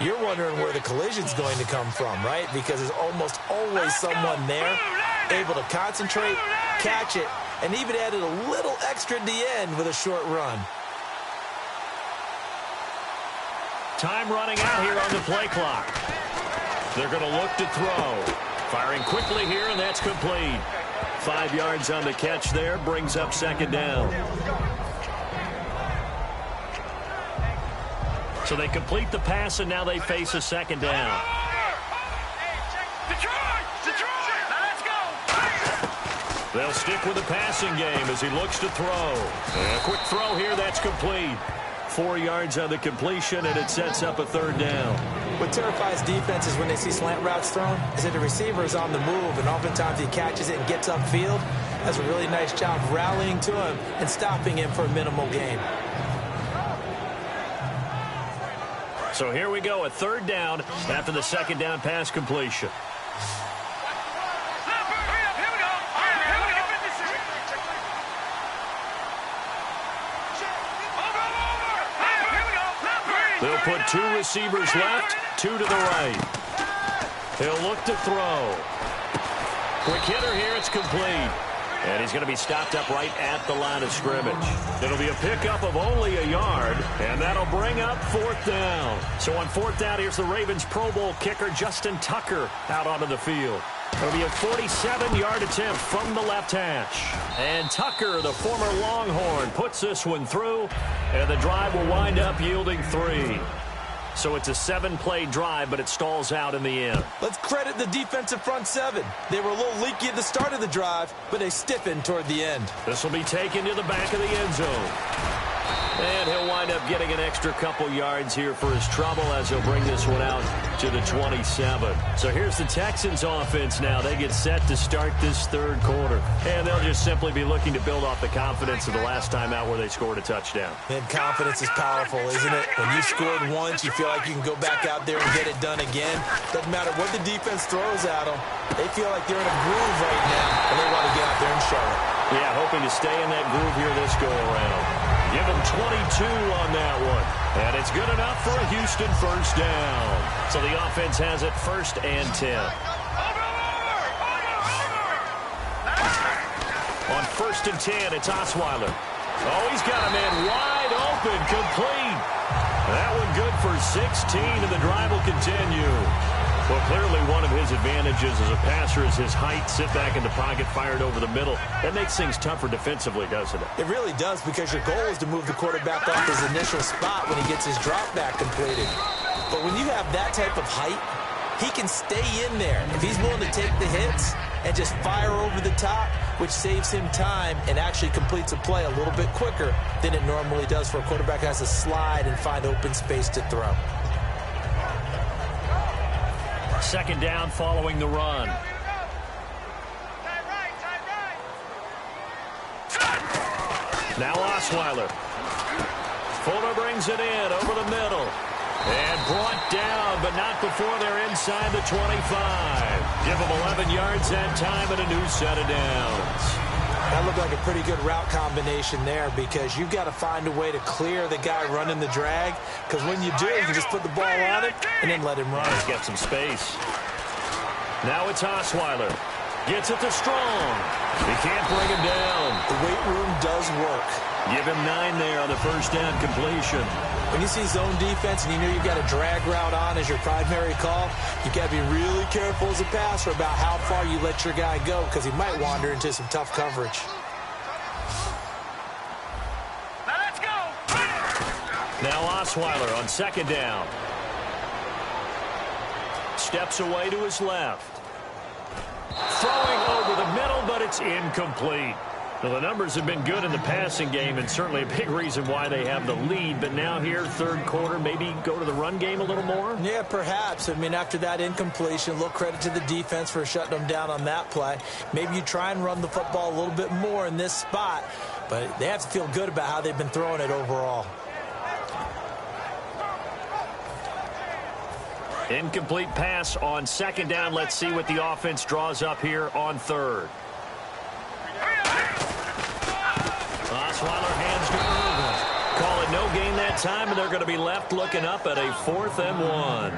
You're wondering where the collision's going to come from, right? Because there's almost always someone there able to concentrate, catch it, and even added a little extra at the end with a short run. Time running out here on the play clock. They're going to look to throw. Firing quickly here, and that's complete. 5 yards on the catch there, brings up second down. So they complete the pass, and now they face a second down. They'll stick with the passing game as he looks to throw. And a quick throw here, that's complete. 4 yards on the completion, and it sets up a third down. What terrifies defenses when they see slant routes thrown is that the receiver is on the move, and oftentimes he catches it and gets upfield. Does a really nice job rallying to him and stopping him for a minimal gain. So here we go, a third down after the second down pass completion. They'll put 2 receivers left, 2 to the right. He'll look to throw. Quick hitter here, it's complete. And he's going to be stopped up right at the line of scrimmage. It'll be a pickup of only a yard, and that'll bring up fourth down. So on fourth down, here's the Ravens Pro Bowl kicker Justin Tucker out onto the field. It'll be a 47-yard attempt from the left hash. And Tucker, the former Longhorn, puts this one through, and the drive will wind up yielding 3. So it's a 7-play drive, but it stalls out in the end. Let's credit the defensive front 7. They were a little leaky at the start of the drive, but they stiffened toward the end. This will be taken to the back of the end zone. And he'll wind up getting an extra couple yards here for his trouble as he'll bring this one out to the 27. So here's the Texans offense now. They get set to start this third quarter. And they'll just simply be looking to build off the confidence of the last time out where they scored a touchdown. And confidence is powerful, isn't it? When you scored once, you feel like you can go back out there and get it done again. Doesn't matter what the defense throws at them. They feel like they're in a groove right now, and they want to get out there and show it. Yeah, hoping to stay in that groove here this go-around. Give him 22 on that one. And it's good enough for a Houston first down. So the offense has it 1st and 10. On 1st and 10, it's Osweiler. Oh, he's got a man wide open, complete. That one good for 16, and the drive will continue. Well, clearly one of his advantages as a passer is his height. Sit back in the pocket, fired over the middle. That makes things tougher defensively, doesn't it? It really does, because your goal is to move the quarterback off his initial spot when he gets his drop back completed. But when you have that type of height, he can stay in there. If he's willing to take the hits and just fire over the top, which saves him time and actually completes a play a little bit quicker than it normally does for a quarterback who has to slide and find open space to throw. Second down following the run. Now Osweiler. Fuller brings it in over the middle. And brought down, but not before they're inside the 25. Give them 11 yards that time and a new set of downs. That looked like a pretty good route combination there, because you've got to find a way to clear the guy running the drag, because when you do, you can just put the ball on him and then let him run. He's got some space. Now it's Osweiler. Gets it to Strong. He can't bring him down. The weight room does work. Give him 9 there on the first down completion. When you see zone defense and you know you've got a drag route on as your primary call, you've got to be really careful as a passer about how far you let your guy go, because he might wander into some tough coverage. Now let's go. Now Osweiler on second down. Steps away to his left. Throwing over the middle, but it's incomplete. Well, the numbers have been good in the passing game, and certainly a big reason why they have the lead. But now here, third quarter, maybe go to the run game a little more? Yeah, perhaps. I mean, after that incompletion, a little credit to the defense for shutting them down on that play. Maybe you try and run the football a little bit more in this spot, but they have to feel good about how they've been throwing it overall. Incomplete pass on second down. Let's see what the offense draws up here on third. Osweiler hands to Irvin. Call it no gain that time, and they're going to be left looking up at a 4th and 1.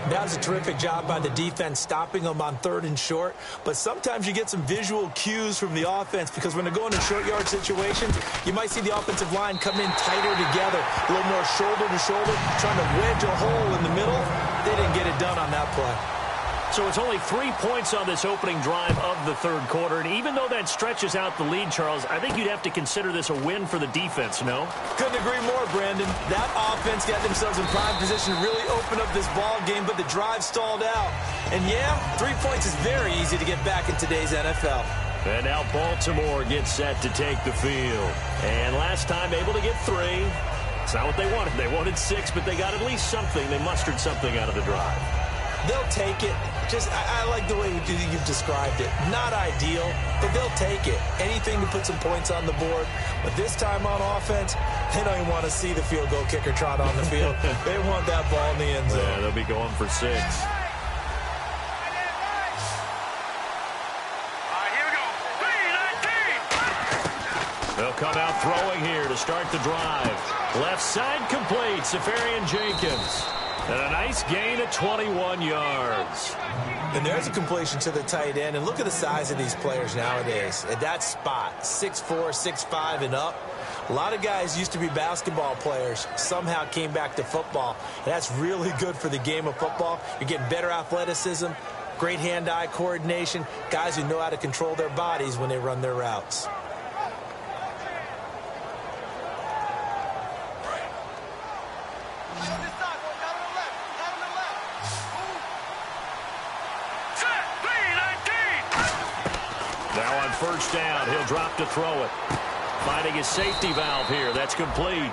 That was a terrific job by the defense stopping them on 3rd and short. But sometimes you get some visual cues from the offense, because when they're going in short yard situations, you might see the offensive line come in tighter together, a little more shoulder to shoulder, trying to wedge a hole in the middle. They didn't get it done on that play. So it's only 3 points on this opening drive of the third quarter. And even though that stretches out the lead, Charles, I think you'd have to consider this a win for the defense, no? Couldn't agree more, Brandon. That offense got themselves in prime position to really open up this ball game, but the drive stalled out. And yeah, 3 points is very easy to get back in today's NFL. And now Baltimore gets set to take the field. And last time able to get 3. It's not what they wanted. They wanted 6, but they got at least something. They mustered something out of the drive. They'll take it. I like the way you've described it. Not ideal, but they'll take it. Anything to put some points on the board. But this time on offense, they don't even want to see the field goal kicker trot on the field. They want that ball in the end zone. Yeah, they'll be going for 6. They'll come out throwing here to start the drive. Left side complete, Safarian Jenkins. And a nice gain of 21 yards. And there's a completion to the tight end. And look at the size of these players nowadays. At that spot, 6'4", 6'5", and up. A lot of guys used to be basketball players, somehow came back to football. And that's really good for the game of football. You're getting better athleticism, great hand-eye coordination, guys who know how to control their bodies when they run their routes. Now on first down, he'll drop to throw it. Finding his safety valve here. That's complete.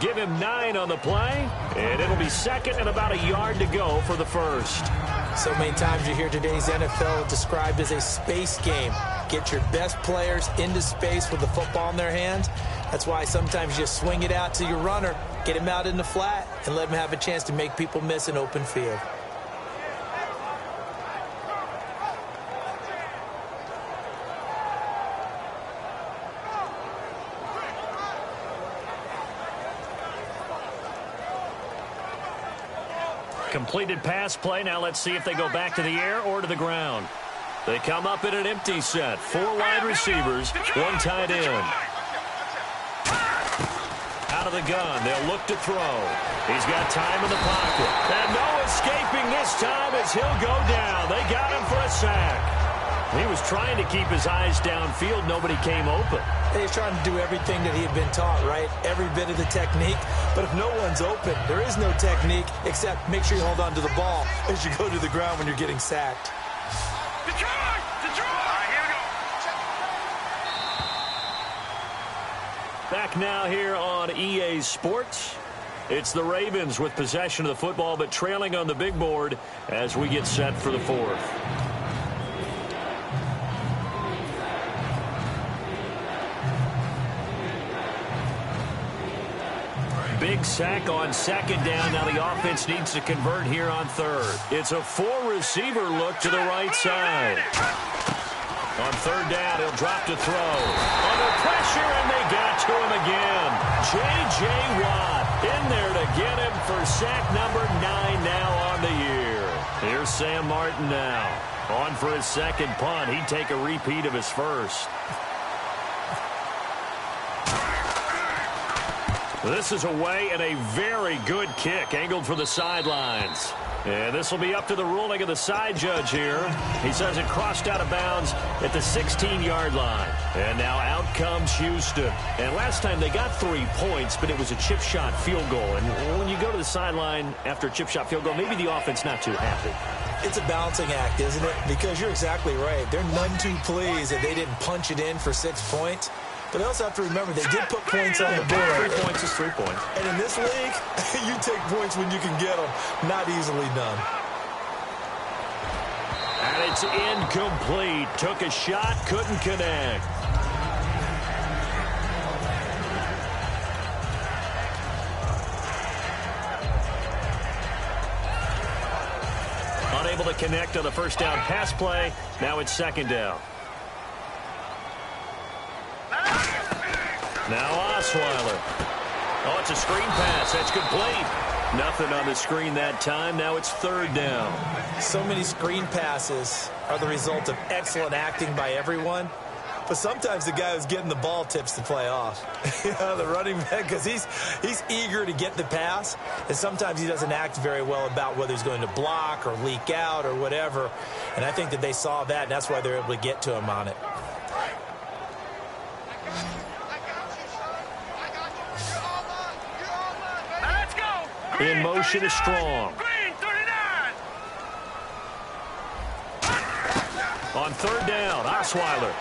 Give him 9 on the play, and it'll be second and about a yard to go for the first. So many times you hear today's NFL described as a space game. Get your best players into space with the football in their hands. That's why sometimes you swing it out to your runner, get him out in the flat, and let him have a chance to make people miss an open field. Completed pass play. Now let's see if they go back to the air or to the ground. They come up in an empty set. 4 wide receivers, 1 tight end. Out of the gun. They'll look to throw. He's got time in the pocket. And no escaping this time as he'll go down. They got him for a sack. He was trying to keep his eyes downfield. Nobody came open. He's trying to do everything that he had been taught, right? Every bit of the technique. But if no one's open, there is no technique except make sure you hold on to the ball as you go to the ground when you're getting sacked. Back now here on EA Sports. It's the Ravens with possession of the football, but trailing on the big board as we get set for the 4th. Big sack on second down. Now the offense needs to convert here on third. It's a 4-receiver look to the right side. On third down, he'll drop to throw. Under pressure, and they got to him again. J.J. Watt in there to get him for sack number 9 now on the year. Here's Sam Martin now. On for his second punt. He'd take a repeat of his first. This is away and a very good kick angled for the sidelines. And this will be up to the ruling of the side judge here. He says it crossed out of bounds at the 16-yard line. And now out comes Houston. And last time they got 3 points, but it was a chip shot field goal. And when you go to the sideline after a chip shot field goal, maybe the offense not too happy. It's a balancing act, isn't it? Because you're exactly right. They're none too pleased that they didn't punch it in for 6 points. But they also have to remember they did put points on the board. 3 points is 3 points. And in this league, you take points when you can get them. Not easily done. And it's incomplete. Took a shot, couldn't connect. Unable to connect on the first down pass play. Now it's second down. Now Osweiler. Oh, it's a screen pass. That's complete. Nothing on the screen that time. Now it's third down. So many screen passes are the result of excellent acting by everyone. But sometimes the guy who's getting the ball tips the play off. The running back, because he's eager to get the pass, and sometimes he doesn't act very well about whether he's going to block or leak out or whatever. And I think that they saw that, and that's why they're able to get to him on it. Let's go. In motion is Strong. Green 39. On third down, Osweiler.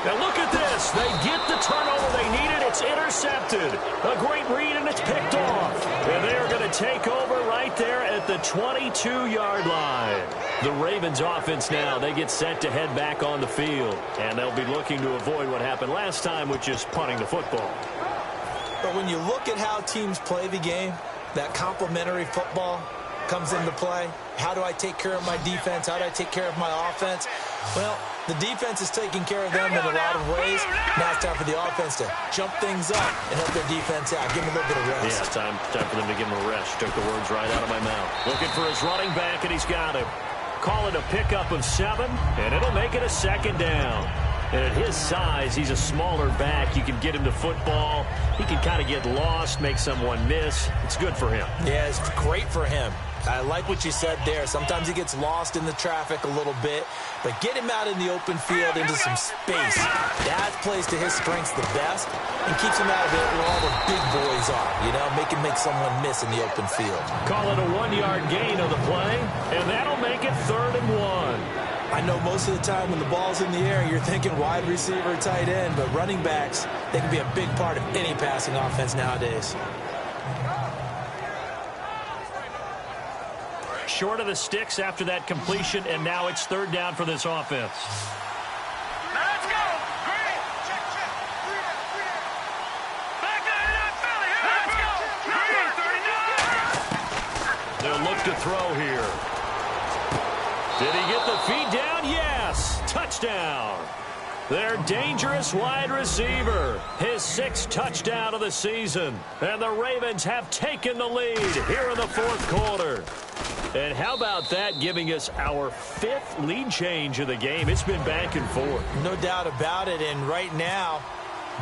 Now look at this. They get the turnover they needed. It's intercepted. A great read, and it's picked off. And they are going to take over right there at the 22-yard line. The Ravens offense now, they get set to head back on the field. And they'll be looking to avoid what happened last time, which is punting the football. But when you look at how teams play the game, that complementary football comes into play. How do I take care of my defense? How do I take care of my offense? Well, the defense is taking care of them in a lot of ways. Now it's time for the offense to jump things up and help their defense out. Give them a little bit of rest. Yeah, time for them to give him a rest. Took the words right out of my mouth. Looking for his running back, and he's got him. Call it a pickup of 7, and it'll make it a second down. And at his size, he's a smaller back. You can get him to football. He can kind of get lost, make someone miss. It's good for him. Yeah, it's great for him. I like what you said there. Sometimes he gets lost in the traffic a little bit, but get him out in the open field into some space. That plays to his strengths the best and keeps him out of it where all the big boys are, make someone miss in the open field. Call it a 1-yard gain of the play, and that'll make it 3rd and 1. I know most of the time when the ball's in the air, you're thinking wide receiver, tight end, but running backs, they can be a big part of any passing offense nowadays. Short of the sticks after that completion, and now it's 3rd down for this offense. Let's go. Green. Back out of that belly. Let's go. Green 39. They'll look to throw here. Did he get the feet down? Yes. Touchdown. Their dangerous wide receiver. His 6th touchdown of the season. And the Ravens have taken the lead here in the 4th quarter. And how about that, giving us our 5th lead change of the game? It's been back and forth. No doubt about it. And right now,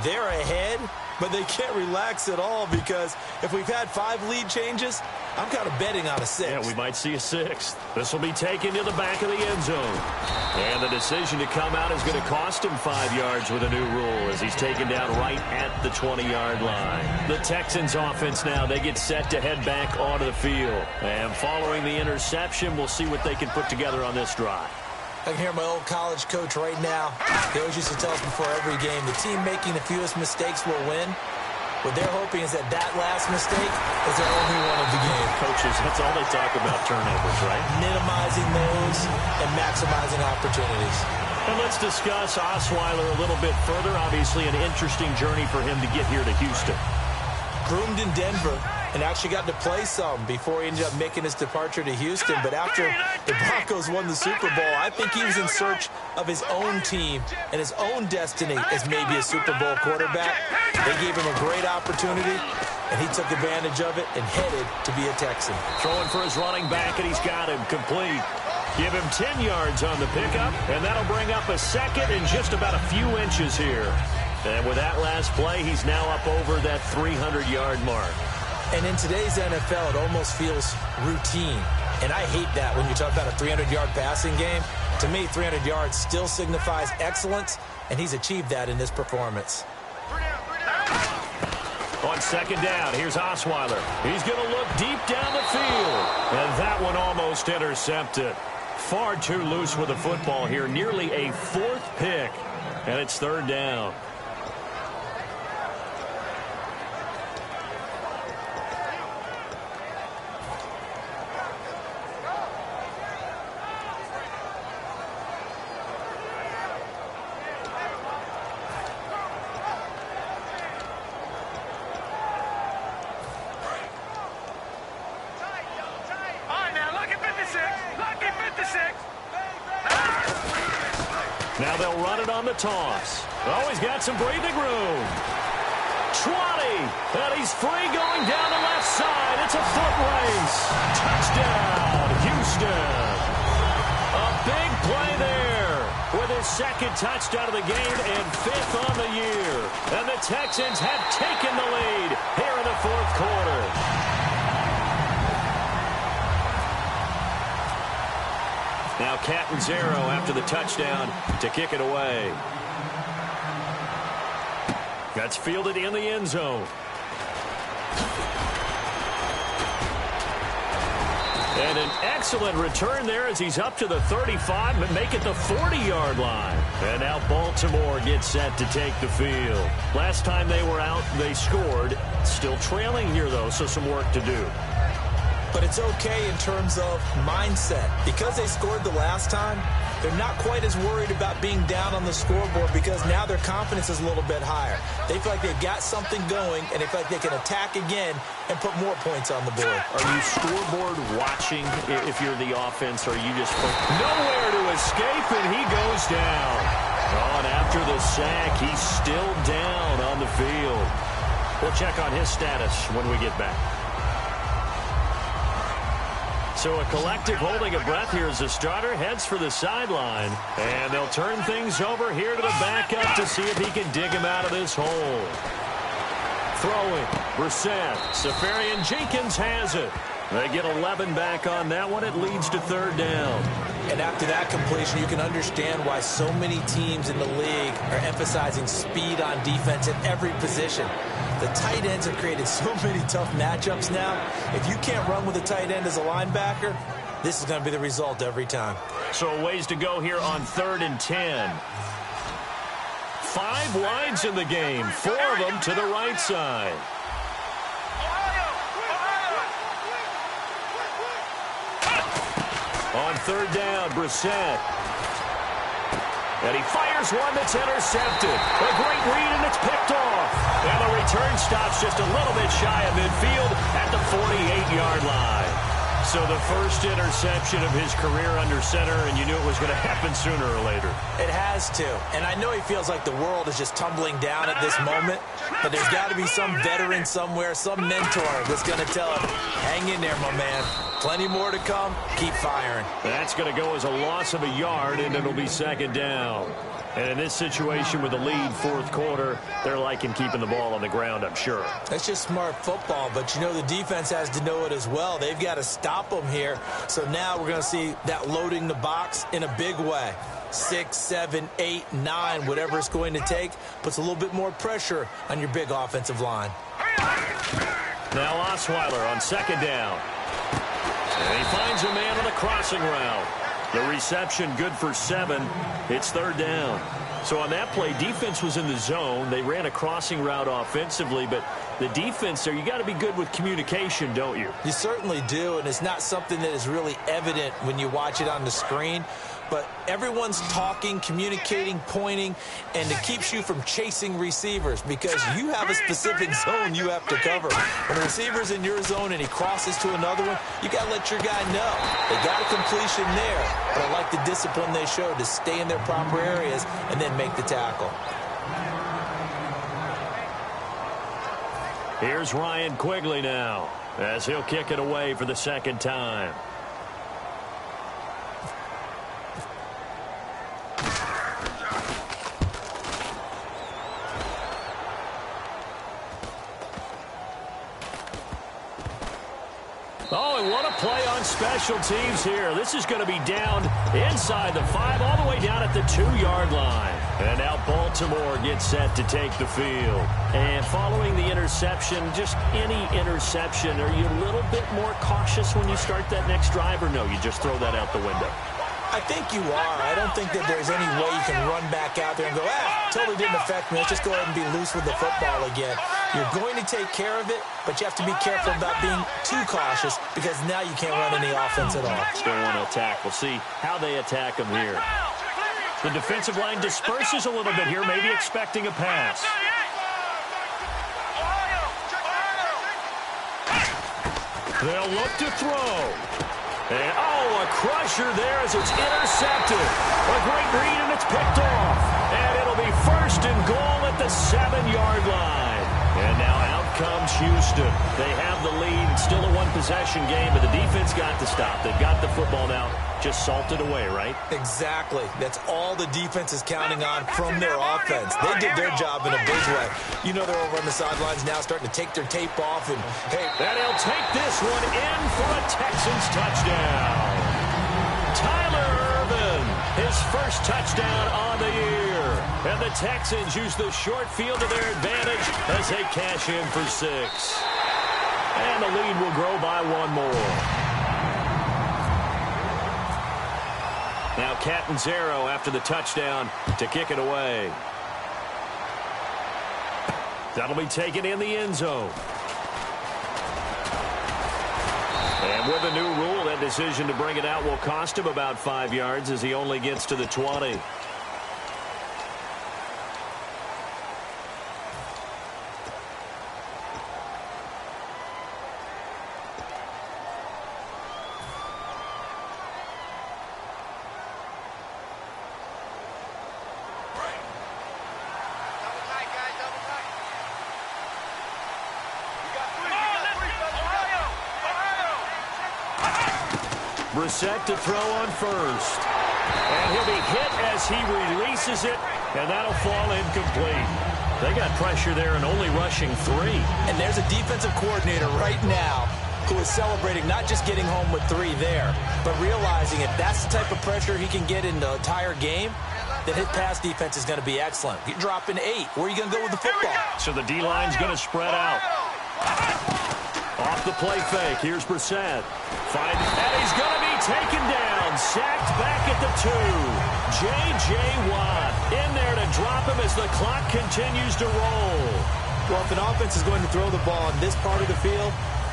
they're ahead, but they can't relax at all because if we've had 5 lead changes, I'm kind of betting on a 6th. Yeah, we might see a 6th. This will be taken to the back of the end zone. And the decision to come out is going to cost him 5 yards with a new rule as he's taken down right at the 20-yard line. The Texans offense now, they get set to head back onto the field. And following the interception, we'll see what they can put together on this drive. I can hear my old college coach right now. He always used to tell us before every game, the team making the fewest mistakes will win. What they're hoping is that last mistake is their only one of the game. Coaches, that's all they talk about, turnovers, right? Minimizing those and maximizing opportunities. And let's discuss Osweiler a little bit further. Obviously, an interesting journey for him to get here to Houston. Groomed in Denver and actually got to play some before he ended up making his departure to Houston. But after the Broncos won the Super Bowl, I think he was in search of his own team and his own destiny as maybe a Super Bowl quarterback. They gave him a great opportunity, and he took advantage of it and headed to be a Texan. Throwing for his running back, and he's got him complete. Give him 10 yards on the pickup, and that'll bring up a 2nd and just about a few inches here. And with that last play, he's now up over that 300-yard mark. And in today's NFL, it almost feels routine. And I hate that when you talk about a 300-yard passing game. To me, 300 yards still signifies excellence, and he's achieved that in this performance. On 2nd down, here's Osweiler. He's going to look deep down the field. And that one almost intercepted. Far too loose with the football here. Nearly a 4th pick. And it's 3rd down. Now they'll run it on the toss. Oh, he's got some breathing room. 20, and he's free going down the left side. It's a foot race. Touchdown, Houston. A big play there with his his second touchdown of the game and 5th on the year. And the Texans have taken the lead here in the 4th quarter. Now Catanzaro after the touchdown to kick it away. That's fielded in the end zone. And an excellent return there as he's up to the 35, but make it the 40-yard line. And now Baltimore gets set to take the field. Last time they were out, they scored. Still trailing here, though, so some work to do. But it's okay in terms of mindset. Because they scored the last time, they're not quite as worried about being down on the scoreboard because now their confidence is a little bit higher. They feel like they've got something going, and they feel like they can attack again and put more points on the board. Are you scoreboard watching if you're the offense, or are you just nowhere to escape, and he goes down? Oh, and after the sack, he's still down on the field. We'll check on his status when we get back. So a collective holding of breath here as the starter heads for the sideline. And they'll turn things over here to the backup to see if he can dig him out of this hole. Throwing, Brissett. Safarian Jenkins has it. They get 11 back on that one. It leads to 3rd down. And after that completion, you can understand why so many teams in the league are emphasizing speed on defense at every position. The tight ends have created so many tough matchups now. If you can't run with a tight end as a linebacker, this is going to be the result every time. So a ways to go here on 3rd and 10. 5 wides in the game, 4 of them to the right side. On 3rd down, Brissett. And he fires one that's intercepted. A great read, and it's picked off. And the return stops just a little bit shy of midfield at the 48-yard line. So the first interception of his career under center, and you knew it was going to happen sooner or later. It has to. And I know he feels like the world is just tumbling down at this moment, but there's got to be some veteran somewhere, some mentor that's going to tell him, hang in there, my man. Plenty more to come. Keep firing. That's going to go as a loss of a yard, and it'll be 2nd down. And in this situation with the lead 4th quarter, they're liking keeping the ball on the ground, I'm sure. That's just smart football, but you know the defense has to know it as well. They've got to stop them here. So now we're going to see that loading the box in a big way. 6, 7, 8, 9, whatever it's going to take, puts a little bit more pressure on your big offensive line. Now Osweiler on 2nd down. And he finds a man on the crossing route. The reception good for 7. It's 3rd down. So on that play, defense was in the zone. They ran a crossing route offensively, but the defense there, you got to be good with communication, don't you? You certainly do, and it's not something that is really evident when you watch it on the screen. But everyone's talking, communicating, pointing, and it keeps you from chasing receivers because you have a specific zone you have to cover. When a receiver's in your zone and he crosses to another one, you got to let your guy know. They got a completion there, but I like the discipline they showed to stay in their proper areas and then make the tackle. Here's Ryan Quigley now as he'll kick it away for the 2nd time. Oh, and what a play on special teams here. This is going to be down inside the 5, all the way down at the 2-yard line. And now Baltimore gets set to take the field. And following the interception, just any interception, are you a little bit more cautious when you start that next drive, or no, you just throw that out the window? I think you are. I don't think that there's any way you can run back out there and go, totally didn't affect me. Let's just go ahead and be loose with the football again. You're going to take care of it, but you have to be careful about being too cautious because now you can't run any offense at all. Still want to attack. We'll see how they attack them here. The defensive line disperses a little bit here, maybe expecting a pass. They'll look to throw. And, a crusher there as it's intercepted. A great read, and it's picked off. And it'll be 1st and goal at the 7-yard line. And now out comes Houston. They have the lead. Still a one-possession game, but the defense got to stop. They've got the football now. Just salted away, right? Exactly. That's all the defense is counting on from their offense. They did their job in a big way. You know they're over on the sidelines now starting to take their tape off. And he'll take this one in for a Texans touchdown. Tyler Ervin, his first touchdown on the year. And the Texans use the short field to their advantage as they cash in for 6. And the lead will grow by one more. Now Catanzaro after the touchdown to kick it away. That'll be taken in the end zone. And with a new rule, that decision to bring it out will cost him about 5 yards as he only gets to the 20. Brissett to throw on first. And he'll be hit as he releases it, and that'll fall incomplete. They got pressure there and only rushing 3. And there's a defensive coordinator right now who is celebrating not just getting home with 3 there, but realizing if that's the type of pressure he can get in the entire game, then his pass defense is going to be excellent. You're dropping 8. Where are you going to go with the football? So the D-line's going to spread out. Off the play fake. Here's Brissett. And he's going to be taken down. Sacked back at the 2. J.J. Watt in there to drop him as the clock continues to roll. Well, if an offense is going to throw the ball in this part of the field,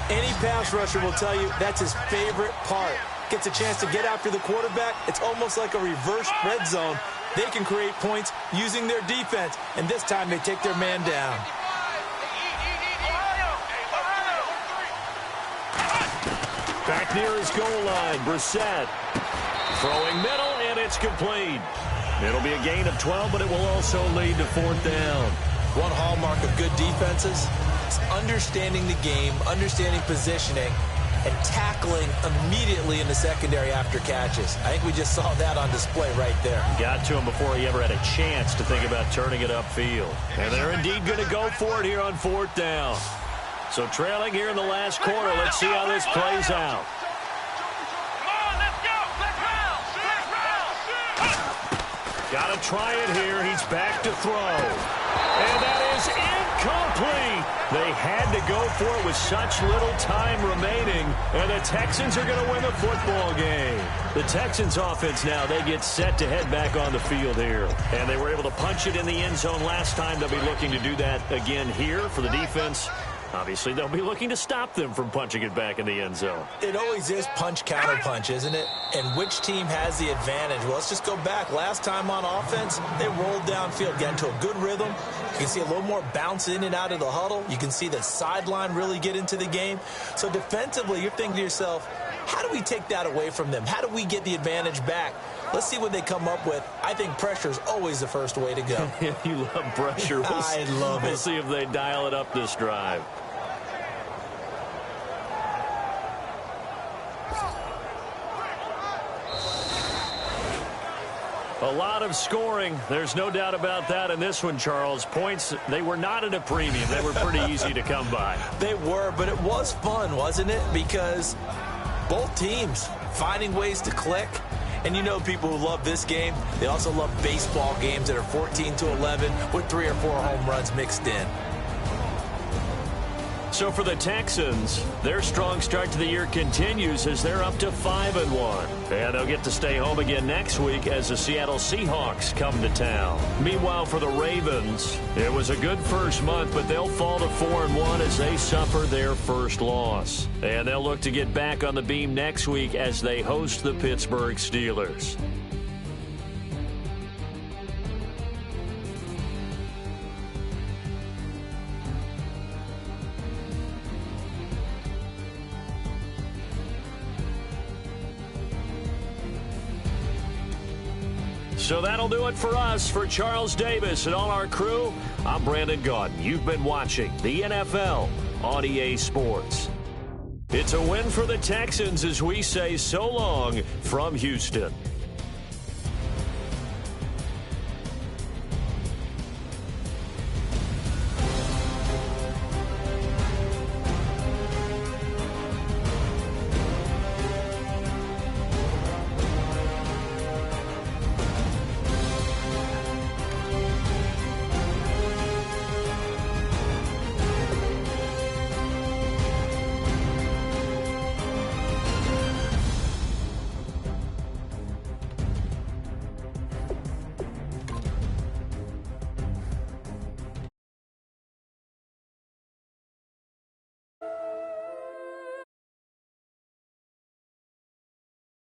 any pass rusher will tell you that's his favorite part. Gets a chance to get after the quarterback. It's almost like a reverse red zone. They can create points using their defense, and this time they take their man down. Back near his goal line, Brissett. Throwing middle, and it's complete. It'll be a gain of 12, but it will also lead to 4th down. One hallmark of good defenses is understanding the game, understanding positioning, and tackling immediately in the secondary after catches. I think we just saw that on display right there. Got to him before he ever had a chance to think about turning it upfield. And they're indeed going to go for it here on 4th down. So trailing here in the last quarter. Let's see how this plays out. Got to try it here. He's back to throw. And that is incomplete. They had to go for it with such little time remaining. And the Texans are going to win the football game. The Texans offense now, they get set to head back on the field here. And they were able to punch it in the end zone last time. They'll be looking to do that again here for the defense. Obviously, they'll be looking to stop them from punching it back in the end zone. It always is punch-counter-punch, isn't it? And which team has the advantage? Well, let's just go back. Last time on offense, they rolled downfield, got into a good rhythm. You can see a little more bounce in and out of the huddle. You can see the sideline really get into the game. So defensively, you're thinking to yourself, how do we take that away from them? How do we get the advantage back? Let's see what they come up with. I think pressure is always the first way to go. You love pressure. I love it. We'll see if they dial it up this drive. A lot of scoring. There's no doubt about that in this one, Charles. Points, they were not at a premium. They were pretty easy to come by. They were, but it was fun, wasn't it? Because both teams finding ways to click. And you know people who love this game, they also love baseball games that are 14-11 with 3 or 4 home runs mixed in. So for the Texans, their strong start to the year continues as they're up to 5-1. And they'll get to stay home again next week as the Seattle Seahawks come to town. Meanwhile, for the Ravens, it was a good first month, but they'll fall to 4-1 as they suffer their first loss. And they'll look to get back on the beam next week as they host the Pittsburgh Steelers. So that'll do it for us. For Charles Davis and all our crew, I'm Brandon Gaudin. You've been watching the NFL on EA Sports. It's a win for the Texans as we say so long from Houston.